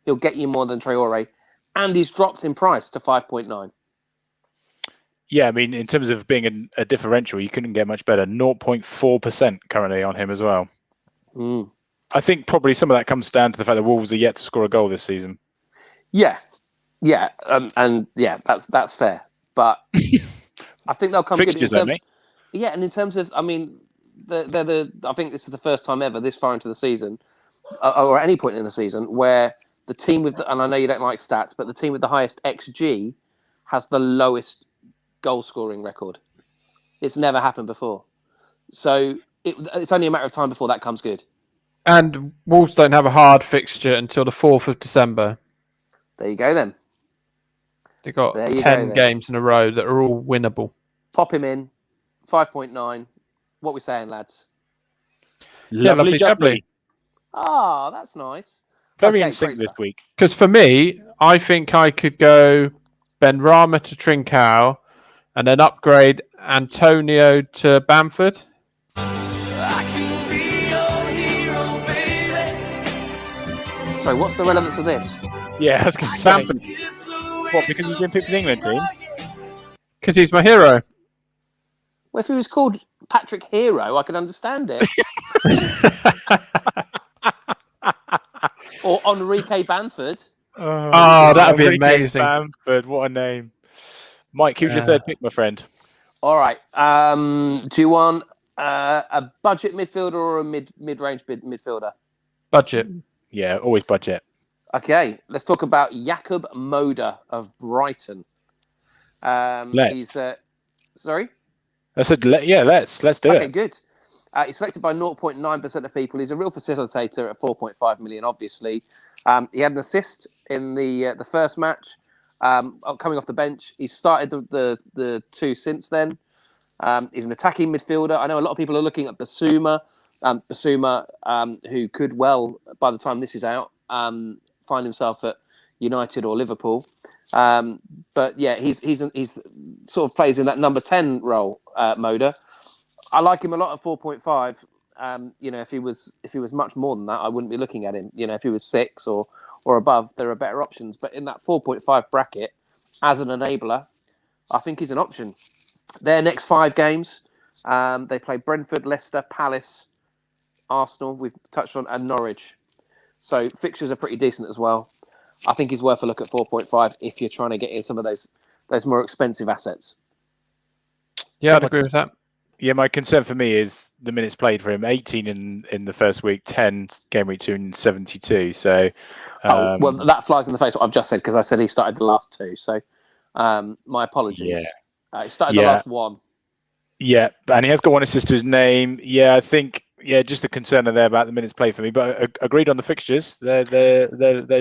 He'll get you more than Traore. And he's dropped in price to 5.9. Yeah, I mean, in terms of being a differential, you couldn't get much better. 0.4% currently on him as well. I think probably some of that comes down to the fact that Wolves are yet to score a goal this season. Yeah, and yeah, that's fair. But I think they'll come Fixtures, good in terms. mate. Yeah, and in terms of, I mean, I think this is the first time ever this far into the season, or at any point in the season, where the team with, and I know you don't like stats, but the team with the highest XG has the lowest goal scoring record. It's never happened before. So it's only a matter of time before that comes good. And Wolves don't have a hard fixture until the 4th of December. There you go then. They've got 10 games in a row that are all winnable. Pop him in, 5.9. What are we saying, lads? Lovely jubbly. Ah, that's nice. Very in sync this week. Because for me, I think I could go Benrahma to Trincao and then upgrade Antonio to Bamford. Sorry, what's the relevance of this? Yeah, I was going to say. Bamford. What, because he's been picked for the England team? Because he's my hero. Well, if he was called Patrick Hero, I could understand it. Or Enrique Bamford. Oh, that would be amazing. Bamford, what a name. Mike, who's your third pick, my friend? All right. Do you want a budget midfielder or a mid-range midfielder? Budget. Yeah, always budget. Okay, let's talk about Jakub Moder of Brighton. Let's. Sorry? I said, let's do it. Okay, good. He's selected by 0.9% of people. He's a real facilitator at 4.5 million, obviously. He had an assist in the first match, coming off the bench. He's started the 2 since then. He's an attacking midfielder. I know a lot of people are looking at Basuma. Basuma, who could well, by the time this is out, find himself at United or Liverpool. But yeah, he's sort of plays in that number 10 role, Moda. I like him a lot at 4.5. If he was much more than that, I wouldn't be looking at him. If he was 6 or above, there are better options. But in that 4.5 bracket, as an enabler, I think he's an option. Their next 5 games, they play Brentford, Leicester, Palace, Arsenal, we've touched on, and Norwich. So fixtures are pretty decent as well. I think he's worth a look at 4.5 if you're trying to get in some of those more expensive assets. Yeah, I'd agree with that. Yeah, my concern for me is the minutes played for him: 18 in the first week, 10 game week 2, and 72. So, well, that flies in the face of what I've just said because I said he started the last 2. So, my apologies. Yeah. He started the last 1. Yeah, and he has got 1 assist to his name. Yeah, I think just a concern there about the minutes played for me. But agreed on the fixtures. They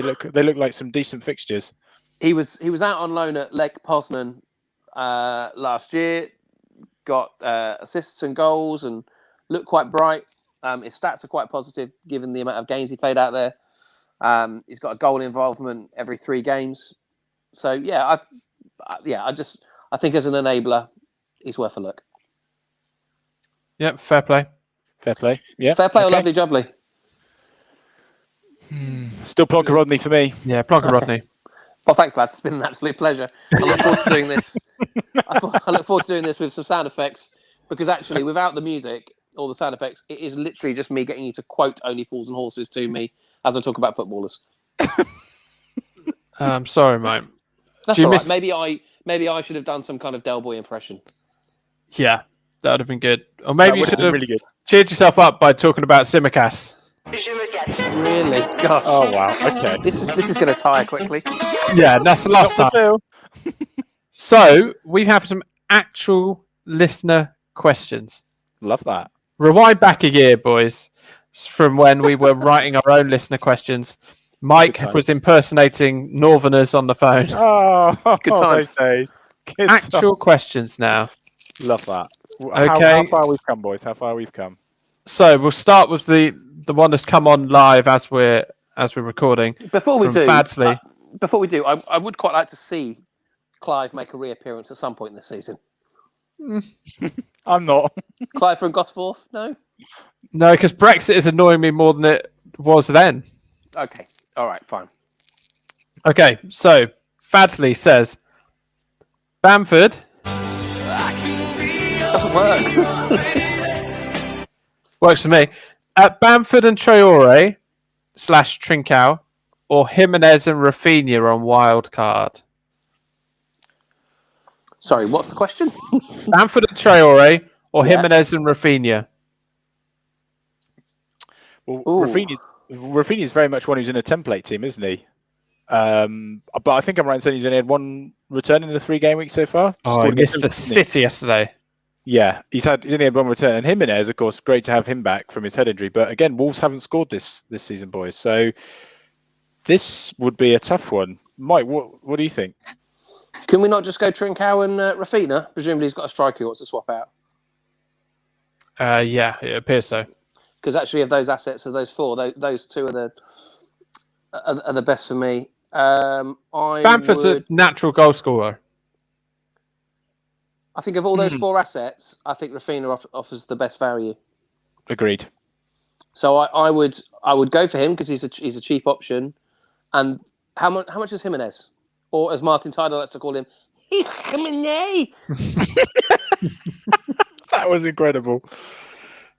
look like some decent fixtures. He was out on loan at Lech Poznan last year. Got assists and goals and looked quite bright. His stats are quite positive given the amount of games he played out there. He's got a goal involvement every 3 games. So I think as an enabler, he's worth a look. Yep, fair play. Yeah, fair play or lovely jubbly. Still Plonker Rodney for me. Yeah, Plonker Rodney. Well, thanks, lads. It's been an absolute pleasure. I look forward to doing this. I look forward to doing this with some sound effects because actually, without the music or the sound effects, it is literally just me getting you to quote Only Fools and Horses to me as I talk about footballers. I'm sorry, mate. That's all right. Maybe I should have done some kind of Del Boy impression. Yeah, that would have been good. Or maybe you should have really good. cheered yourself up by talking about Simicast. Really? Gosh. Oh wow. Okay. This is going to tire quickly. Yeah, that's the last time. So we have some actual listener questions. Love that. Rewind back a year, boys, from when we were writing our own listener questions. Mike was impersonating Northerners on the phone. Oh, good times. Good Actual questions now. Love that. Okay. How far we've come, boys? How far we've come? So we'll start with the one that's come on live as we're recording. Before we do, Fadsley. I would quite like to see Clive make a reappearance at some point this season. I'm not. Clive from Gosforth? No, because Brexit is annoying me more than it was then. Okay, all right, fine. Okay, so Fadsley says Bamford Doesn't work. works for me. At Bamford and Traore / Trincao, or Jimenez and Rafinha on wild card. Sorry, what's the question? Bamford and Traore or Jimenez and Rafinha? Well, Rafinha is very much one who's in a template team, isn't he? But I think I'm right in saying he's only had 1 return in the 3 game week so far. Oh, he missed the City yesterday. Yeah, he's only had 1 return, and Jimenez, of course, great to have him back from his head injury. But again, Wolves haven't scored this season, boys. So this would be a tough one. Mike, what do you think? Can we not just go Trincao and Rafinha? Presumably, he's got a striker he wants to swap out. Yeah, it appears so. Because actually, of those assets, of those 4, those 2 are the best for me. Bamford's a natural goal scorer. I think of all those 4 assets, I think Rafinha offers the best value. Agreed. So I would go for him because he's a cheap option. And how much is Jimenez? Or as Martin Tidal likes to call him, Jimenez. That was incredible.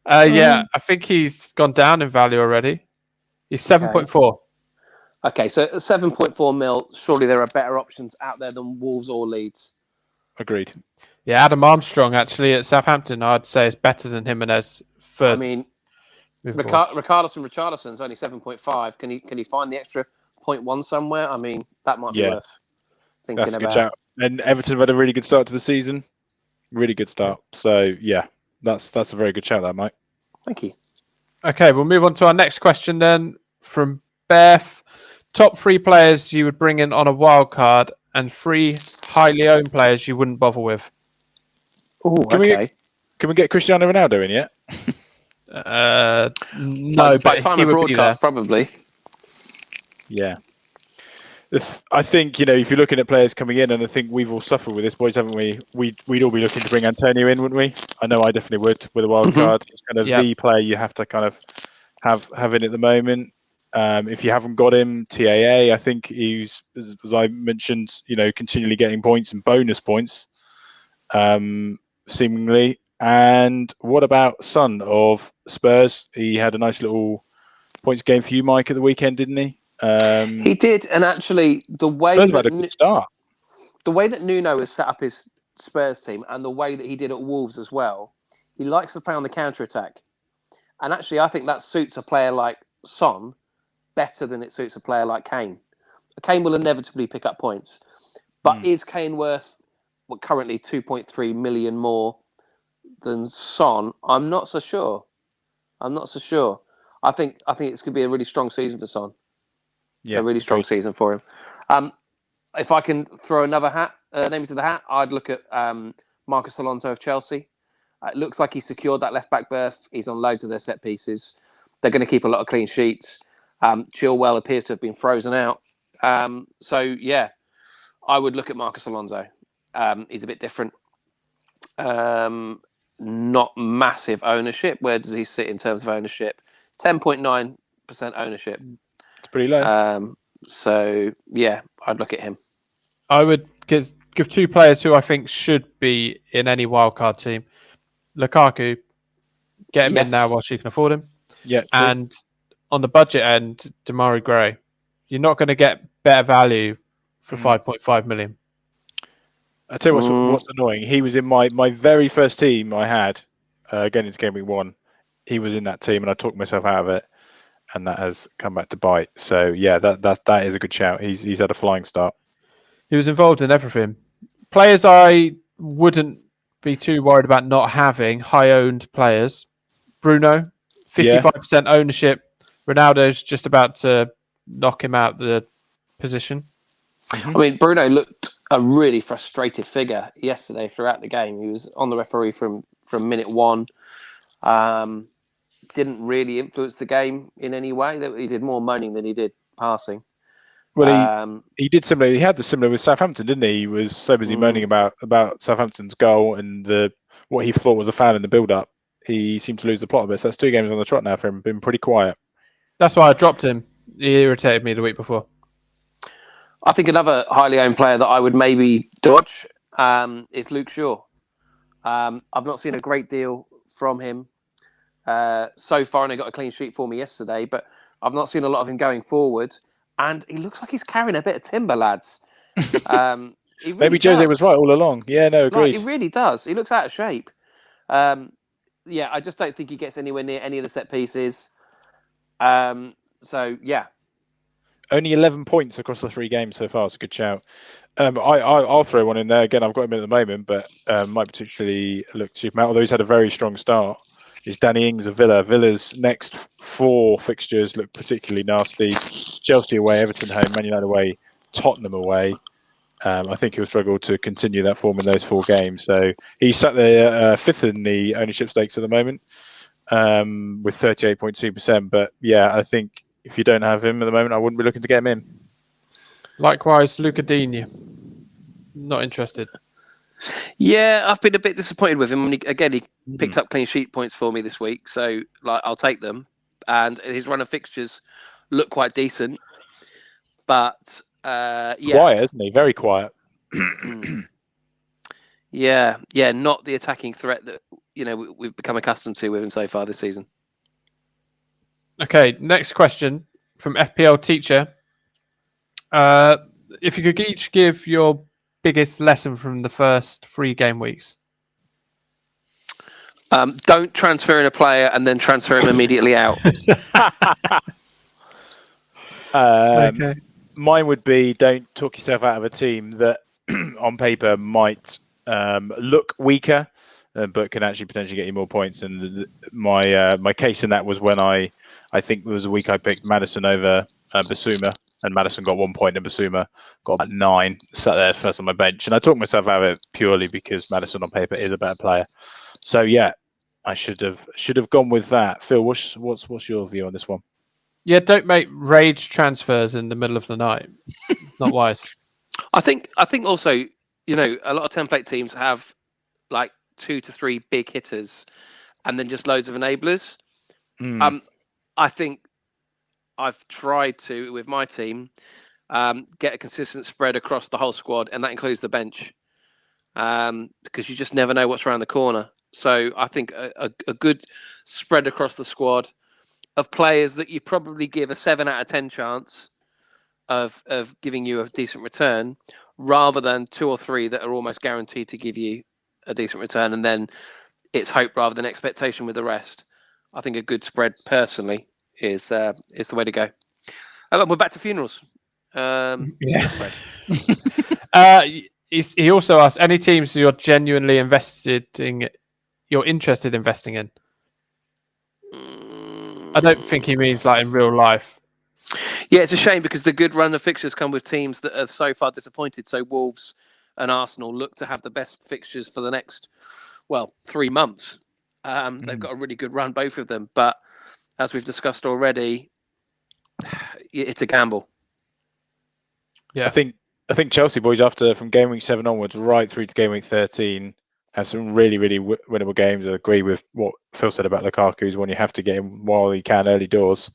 Yeah, I think he's gone down in value already. He's 7.4. Okay, so at 7.4 mil, surely there are better options out there than Wolves or Leeds. Agreed. Yeah, Adam Armstrong actually at Southampton, I'd say is better than Jimenez. I mean, Richarlison's only 7.5. Can he find the extra 0.1 somewhere? I mean, that might be worth thinking That's a about. good shout. And Everton have had a really good start to the season. Really good start. So yeah, that's a very good shout, that Mike. Thank you. Okay, we'll move on to our next question then from Beth. Top 3 players you would bring in on a wild card and 3 highly owned players you wouldn't bother with. Oh, Can we get Cristiano Ronaldo in yet? No, By but time he of would be there. broadcast, probably. Yeah. I think, if you're looking at players coming in, and I think we've all suffered with this, boys, haven't we? We'd all be looking to bring Antonio in, wouldn't we? I know I definitely would with a wild card. It's kind of the player you have to kind of have in at the moment. If you haven't got him, TAA, I think he's, as I mentioned, continually getting points and bonus points, seemingly. And what about Son of Spurs? He had a nice little points game for you, Mike, at the weekend, didn't he? He did, and actually, Spurs have had a good start. The way that Nuno has set up his Spurs team, and the way that he did at Wolves as well, he likes to play on the counter attack. And actually, I think that suits a player like Son better than it suits a player like Kane. Kane will inevitably pick up points, but is Kane worth currently 2.3 million more than Son? I'm not so sure. I think it's going to be a really strong season for Son. Yeah, a really strong season for him. If I can throw another name into the hat, I'd look at Marcus Alonso of Chelsea. It looks like he's secured that left-back berth. He's on loads of their set pieces. They're going to keep a lot of clean sheets. Chilwell appears to have been frozen out. So, yeah, I would look at Marcus Alonso. He's a bit different. Not massive ownership. Where does he sit in terms of ownership? 10.9% ownership. It's pretty low. So, yeah, I'd look at him. I would give two players who I think should be in any wildcard team. Lukaku, get him in now whilst you can afford him. Yeah. And on the budget end, Damari Gray. You're not going to get better value for 5.5 million. I tell you what's annoying. He was in my very first team I had, going into Game Week 1. He was in that team, and I talked myself out of it, and that has come back to bite. So, yeah, that is a good shout. He's had a flying start. He was involved in everything. Players I wouldn't be too worried about not having, high-owned players. Bruno, 55% ownership. Ronaldo's just about to knock him out the position. I mean, Bruno looked a really frustrated figure yesterday throughout the game. He was on the referee from minute one. Didn't really influence the game in any way. He did more moaning than he did passing. Well, he did similar. He had the similar with Southampton, didn't he? He was so busy moaning about Southampton's goal and what he thought was a foul in the build-up. He seemed to lose the plot a bit. So that's 2 games on the trot now for him. Been pretty quiet. That's why I dropped him. He irritated me the week before. I think another highly owned player that I would maybe dodge is Luke Shaw. I've not seen a great deal from him so far, and he got a clean sheet for me yesterday, but I've not seen a lot of him going forward. And he looks like he's carrying a bit of timber, lads. Really maybe Jose was right all along. Yeah, no, agreed. He really does. He looks out of shape. I just don't think he gets anywhere near any of the set pieces. So, yeah. Only 11 points across the 3 games so far. It's a good shout. I'll throw one in there. Again, I've got him in at the moment, but might particularly look to cheap him out, although he's had a very strong start. Is Danny Ings of Villa. Villa's next 4 fixtures look particularly nasty. Chelsea away, Everton home, Man United away, Tottenham away. I think he'll struggle to continue that form in those 4 games. So he's sat there 5th in the ownership stakes at the moment with 38.2%. But yeah, I think if you don't have him at the moment, I wouldn't be looking to get him in. Likewise, Luca Digne. Not interested. Yeah, I've been a bit disappointed with him. He picked up clean sheet points for me this week, so I'll take them. And his run of fixtures look quite decent, but quiet, isn't he? Very quiet. Yeah, not the attacking threat that we've become accustomed to with him so far this season. Okay, next question from FPL Teacher. If you could each give your biggest lesson from the first 3 game weeks. Don't transfer in a player and then transfer him immediately out. Okay. Mine would be don't talk yourself out of a team that on paper might look weaker, but can actually potentially get you more points. And my case in that was when I think there was a week I picked Maddison over Basuma, and Maddison got 1 point and Basuma got about 9, sat there first on my bench. And I talked myself out of it purely because Maddison on paper is a better player. So yeah, I should have gone with that. Phil, what's your view on this one? Yeah, don't make rage transfers in the middle of the night. Not wise. I think also, a lot of template teams have like 2 to 3 big hitters and then just loads of enablers. I think I've tried to, with my team, get a consistent spread across the whole squad, and that includes the bench, because you just never know what's around the corner. So I think a good spread across the squad of players that you probably give a 7 out of 10 chance of giving you a decent return, rather than 2 or 3 that are almost guaranteed to give you a decent return, and then it's hope rather than expectation with the rest. I think a good spread, personally, is the way to go. We're back to funerals. Yeah. He also asked, any teams you're genuinely interested in investing in? I don't think he means like in real life. Yeah, it's a shame because the good run of fixtures come with teams that have so far disappointed. So Wolves and Arsenal look to have the best fixtures for the next, 3 months. They've got a really good run, both of them. But as we've discussed already, it's a gamble. Yeah, I think Chelsea boys, from game week 7 onwards, right through to game week 13, have some really, really winnable games. I agree with what Phil said about Lukaku's one. You have to get him while you can early doors.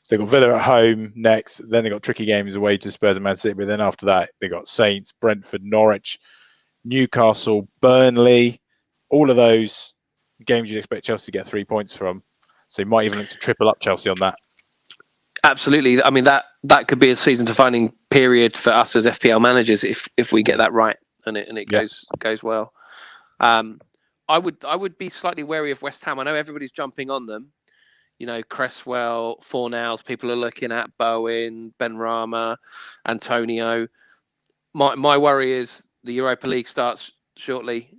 So they've got Villa at home next. Then they've got tricky games away to Spurs and Man City. But then after that, they've got Saints, Brentford, Norwich, Newcastle, Burnley. All of those games you'd expect Chelsea to get 3 points from. So you might even look to triple up Chelsea on that. Absolutely. I mean, that could be a season-defining period for us as FPL managers if we get that right and it goes well. I would be slightly wary of West Ham. I know everybody's jumping on them. Cresswell, Fornals, people are looking at Bowen, Benrahma, Antonio. My worry is the Europa League starts shortly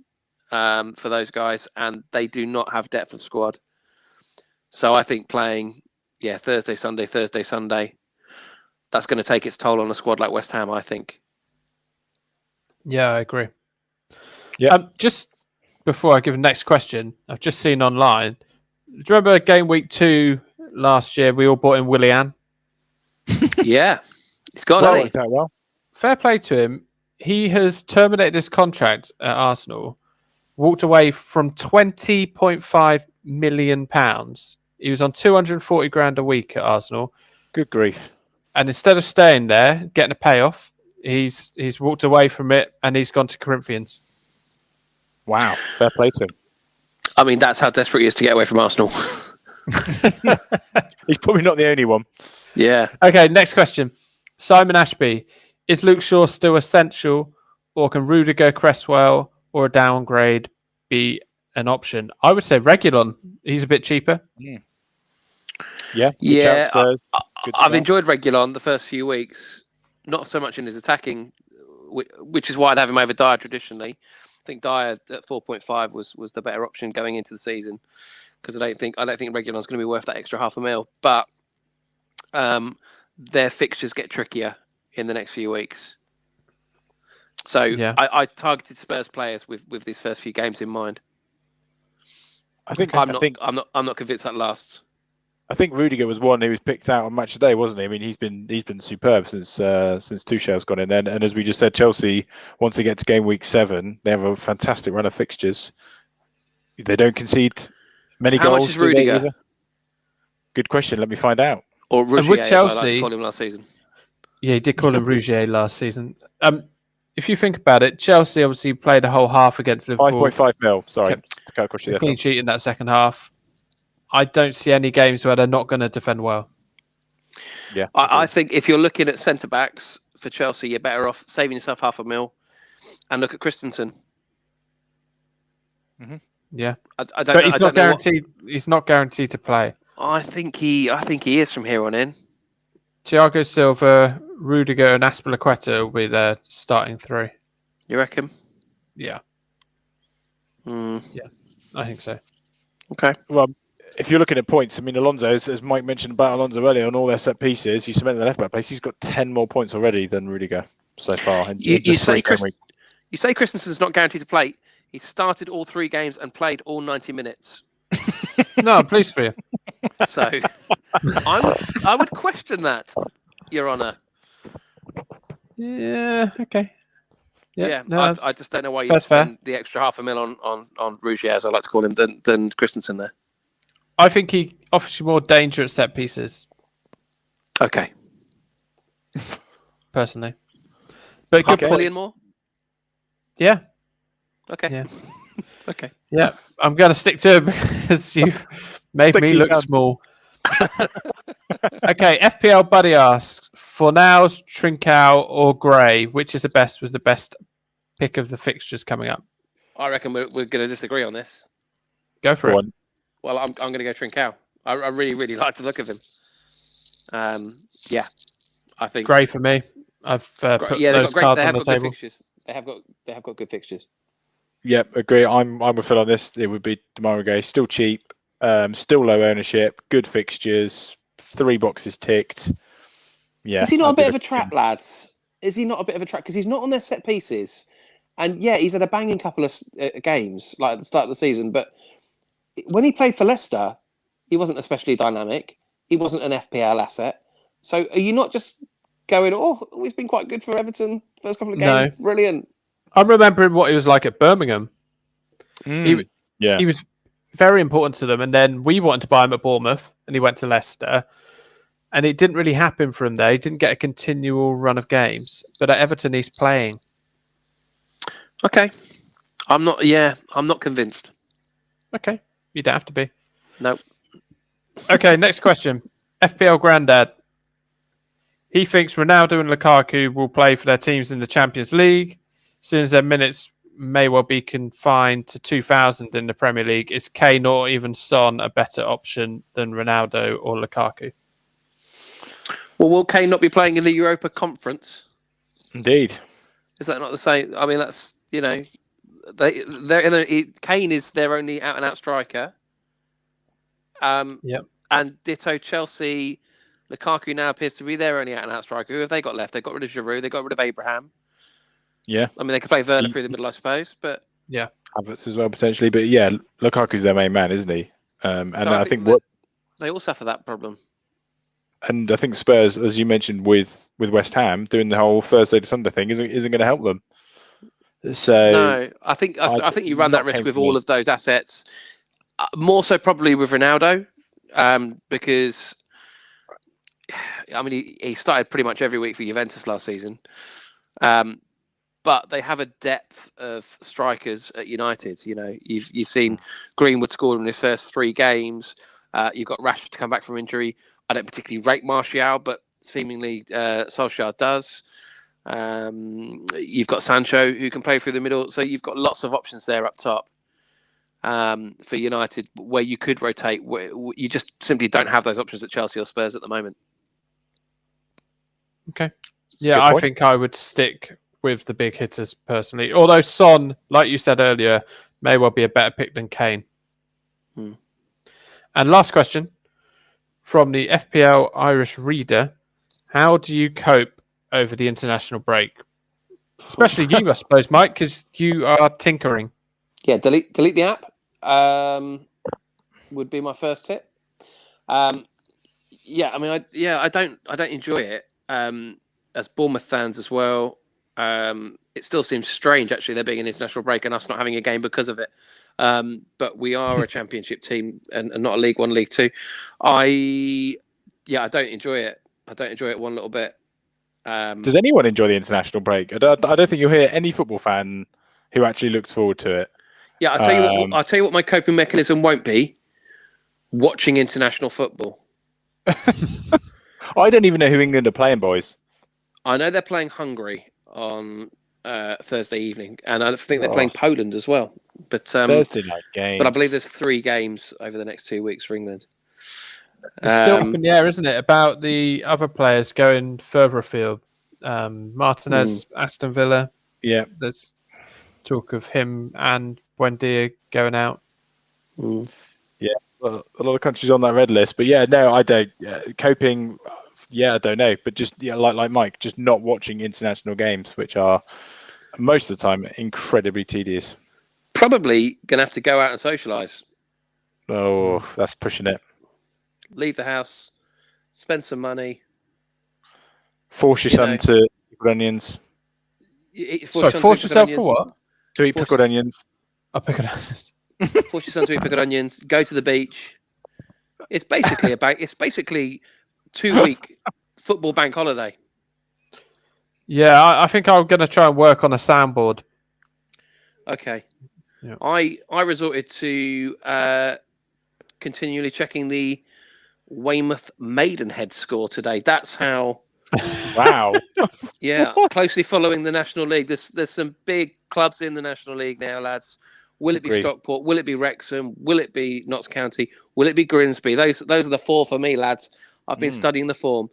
for those guys, and they do not have depth of squad. So I think playing, Thursday, Sunday, that's going to take its toll on a squad like West Ham, I think. Yeah, I agree. Yeah. Just before I give the next question, I've just seen online. Do you remember game week 2 last year? We all bought in Willian. Yeah, he's got Well, it. worked out well. Fair play to him. He has terminated his contract at Arsenal, walked away from £20.5 million. He was on 240 grand a week at Arsenal. Good grief. And instead of staying there, getting a payoff, he's walked away from it and he's gone to Corinthians. Wow. Fair play to him. I mean, that's how desperate he is to get away from Arsenal. He's probably not the only one. Yeah. Okay, next question. Simon Ashby. Is Luke Shaw still essential, or can Rudiger, Cresswell, or a downgrade be an option? I would say Reguilon. He's a bit cheaper. Yeah. I've enjoyed Reguilon the first few weeks. Not so much in his attacking, which is why I'd have him over Dyer traditionally. I think Dyer at 4.5 was the better option going into the season, because I don't think Reguilon's going to be worth that extra £500,000. But their fixtures get trickier in the next few weeks. So yeah. I targeted Spurs players with these first few games in mind. I'm not convinced that lasts. I think Rudiger was one who was picked out on match today, wasn't he? I mean, he's been superb since Tuchel's gone in there. And as we just said, Chelsea, once they get to game week 7, they have a fantastic run of fixtures. They don't concede many goals. How much is Rudiger? Good question. Let me find out. Or Rougier, with Chelsea, as I like to call him last season. Yeah, he did call him Rougier last season. If you think about it, Chelsea obviously played a whole half against Liverpool. 5.5 mil. Sorry, clean sheet in that second half. I don't see any games where they're not going to defend well. Yeah, I think if you're looking at centre backs for Chelsea, you're better off saving yourself £500,000 and look at Christensen. Mm-hmm. Yeah, I don't. But he's not guaranteed. He's not guaranteed to play. I think he is from here on in. Thiago Silva, Rudiger, and Azpilicueta will be their starting 3. You reckon? Yeah. Yeah, I think so. Okay. Well, if you're looking at points, I mean, Alonso, as Mike mentioned about Alonso earlier, on all their set pieces, he's cemented the left back place. He's got 10 more points already than Rudiger so far. You say Christensen's not guaranteed to play. He started all 3 games and played all 90 minutes. No, I'm pleased for you. So I would question that, Your Honour. Yeah. Okay. Yeah, No, I just don't know why you that's fair. spend the extra £500,000 on Rougier, as I like to call him, than Christensen there. I think he offers you more danger at set pieces, Okay. personally. But good Half a point. million more? Yeah. Okay. Yeah. Okay. Yeah. I'm going to stick to it because you've made Stick me to your look guns. small. Okay. FPL Buddy asks, Fornals, Trincao, or Gray, which is the best with the best pick of the fixtures coming up? I reckon we're going to disagree on this. Go for Go it. on. Well, I'm going to go Trincao. I really, really like the look of him. Yeah, I think. Gray for me. I've put Yeah, those they cards on have the got good table. fixtures. They have got good fixtures. Yep, agree. I'm with Phil on this. It would be tomorrow Gray. Still cheap, still low ownership, good fixtures, 3 boxes ticked. Yeah. Is he not I'd a bit be of a trap, lads? Is he not a bit of a trap? Because he's not on their set pieces. And yeah, he's had a banging couple of games, like at the start of the season. But when he played for Leicester, he wasn't especially dynamic. He wasn't an FPL asset. So are you not just going, oh, he's been quite good for Everton first couple of games? No. Brilliant. I'm remembering what he was like at Birmingham. yeah. He was very important to them, and then we wanted to buy him at Bournemouth, and he went to Leicester, and it didn't really happen for him there. He didn't get a continual run of games, but at Everton, he's playing. Okay. I'm not convinced. Okay, you don't have to be. No. Okay, next question. FPL Grandad. He thinks Ronaldo and Lukaku will play for their teams in the Champions League, since their minutes may well be confined to 2,000 in the Premier League. Is Kane or even Son a better option than Ronaldo or Lukaku? Well, will Kane not be playing in the Europa Conference? Indeed. Is that not the same? I mean, that's, Kane is their only out-and-out striker. Yep. And ditto Chelsea. Lukaku now appears to be their only out-and-out striker. Who have they got left? They got rid of Giroud. They got rid of Abraham. Yeah. I mean, they could play Werner through the middle, I suppose. But yeah, Havertz as well potentially. But yeah, Lukaku's their main man, isn't he? And so I think what they all suffer that problem. And I think Spurs, as you mentioned with West Ham, doing the whole Thursday to Sunday thing isn't going to help them. So No, I think you run that risk with all of those assets. More so probably with Ronaldo, because I mean he started pretty much every week for Juventus last season, but they have a depth of strikers at United. You've seen Greenwood scored in his first 3 games. You've got Rashford to come back from injury. I don't particularly rate Martial, but seemingly Solskjaer does. You've got Sancho who can play through the middle, so you've got lots of options there up top for United where you could rotate. You just simply don't have those options at Chelsea or Spurs at the moment. Okay. Yeah, I think I would stick with the big hitters personally. Although Son, like you said earlier, may well be a better pick than Kane. And last question from the FPL Irish reader: how do you cope over the international break? Especially you, I suppose, Mike, because you are tinkering. Yeah, delete the app would be my first tip. Yeah, I mean, I don't enjoy it. As Bournemouth fans as well, it still seems strange actually there being an international break and us not having a game because of it. But we are a championship team and not a League One, League Two. I don't enjoy it. I don't enjoy it one little bit. Does anyone enjoy the international break? I don't think you'll hear any football fan who actually looks forward to it. Yeah, I'll tell you what my coping mechanism won't be: watching international football. I don't even know who England are playing, boys. I know they're playing Hungary on Thursday evening, and I think they're playing Poland as well. But Thursday night game. But I believe there's 3 games over the next 2 weeks for England. It's still up in the air, isn't it? About the other players going further afield. Martinez, Aston Villa. Yeah. There's talk of him and Buendia going out. Yeah, well, a lot of countries on that red list. But yeah, no, I don't. Coping, I don't know. But just like Mike, just not watching international games, which are most of the time incredibly tedious. Probably going to have to go out and socialise. Oh, that's pushing it. Leave the house, spend some money. Force your You son know. to eat pickled onions. Force yourself for what? To eat Force- pickled onions. I'll pick it up. Force your son to eat pickled onions. Go to the beach. It's basically It's basically 2-week football bank holiday. Yeah, I think I'm going to try and work on a soundboard. Okay. Yeah. I resorted to continually checking the Weymouth Maidenhead score today. That's how. Wow. Yeah, closely following the National League. There's some big clubs in the National League now, lads. Will it be Agreed. Stockport? Will it be Wrexham? Will it be Notts County? Will it be Grimsby? Those are the 4 for me, lads. I've been studying the form.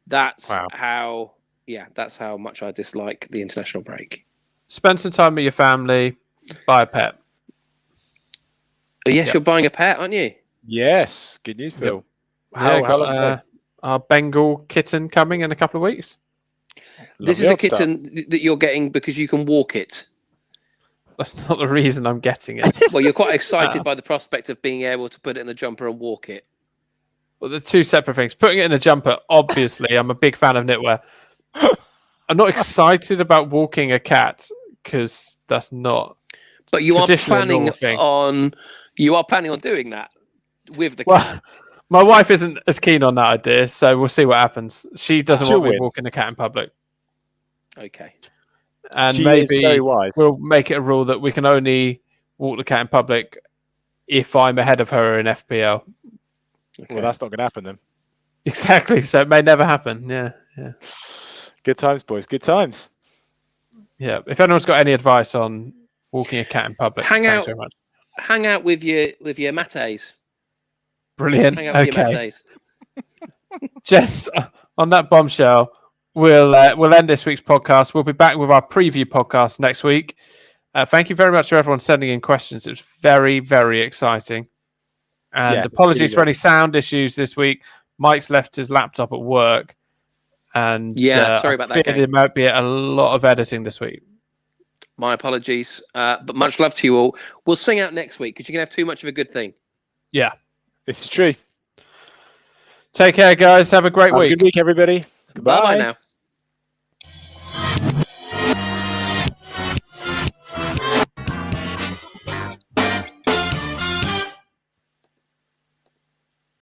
That's Wow. how. Yeah, that's how much I dislike the international break. Spend some time with your family. Buy a pet. But yes, Yep. you're buying a pet, aren't you? Yes. Good news, Phil. Yeah, How long ago? got our Bengal kitten coming in a couple of weeks. This Lovely is a old stuff. kitten that you're getting because you can walk it. That's not the reason I'm getting it. Well, you're quite excited by the prospect of being able to put it in a jumper and walk it. Well, they're two separate things. Putting it in a jumper, obviously, I'm a big fan of knitwear. I'm not excited about walking a cat because that's not. But you are traditional planning normal thing. on doing that with the cat. Well, my wife isn't as keen on that idea, so we'll see what happens. She doesn't She'll want me win. walking a cat in public, Okay. and She is maybe very wise. we'll make it a rule that we can only walk the cat in public if I'm ahead of her in FPL. Well, that's not going to happen then. Exactly. So it may never happen. Yeah. Good times, boys. Good times. Yeah. If anyone's got any advice on walking a cat in public, Hang thanks out. very much. Hang out with your mates. Brilliant. Hang out with your Okay. mates. Jess, on that bombshell, we'll end this week's podcast. We'll be back with our preview podcast next week. Thank you very much for everyone sending in questions. It was very, very exciting. And Yeah, apologies really for good. any sound issues this week. Mike's left his laptop at work. And Sorry about I that, fear gang. there might be a lot of editing this week. My apologies. But much love to you all. We'll sing out next week because you can have too much of a good thing. Yeah. This is true. Take care, guys. Have a great Have a week. good week, everybody. Bye Goodbye. now.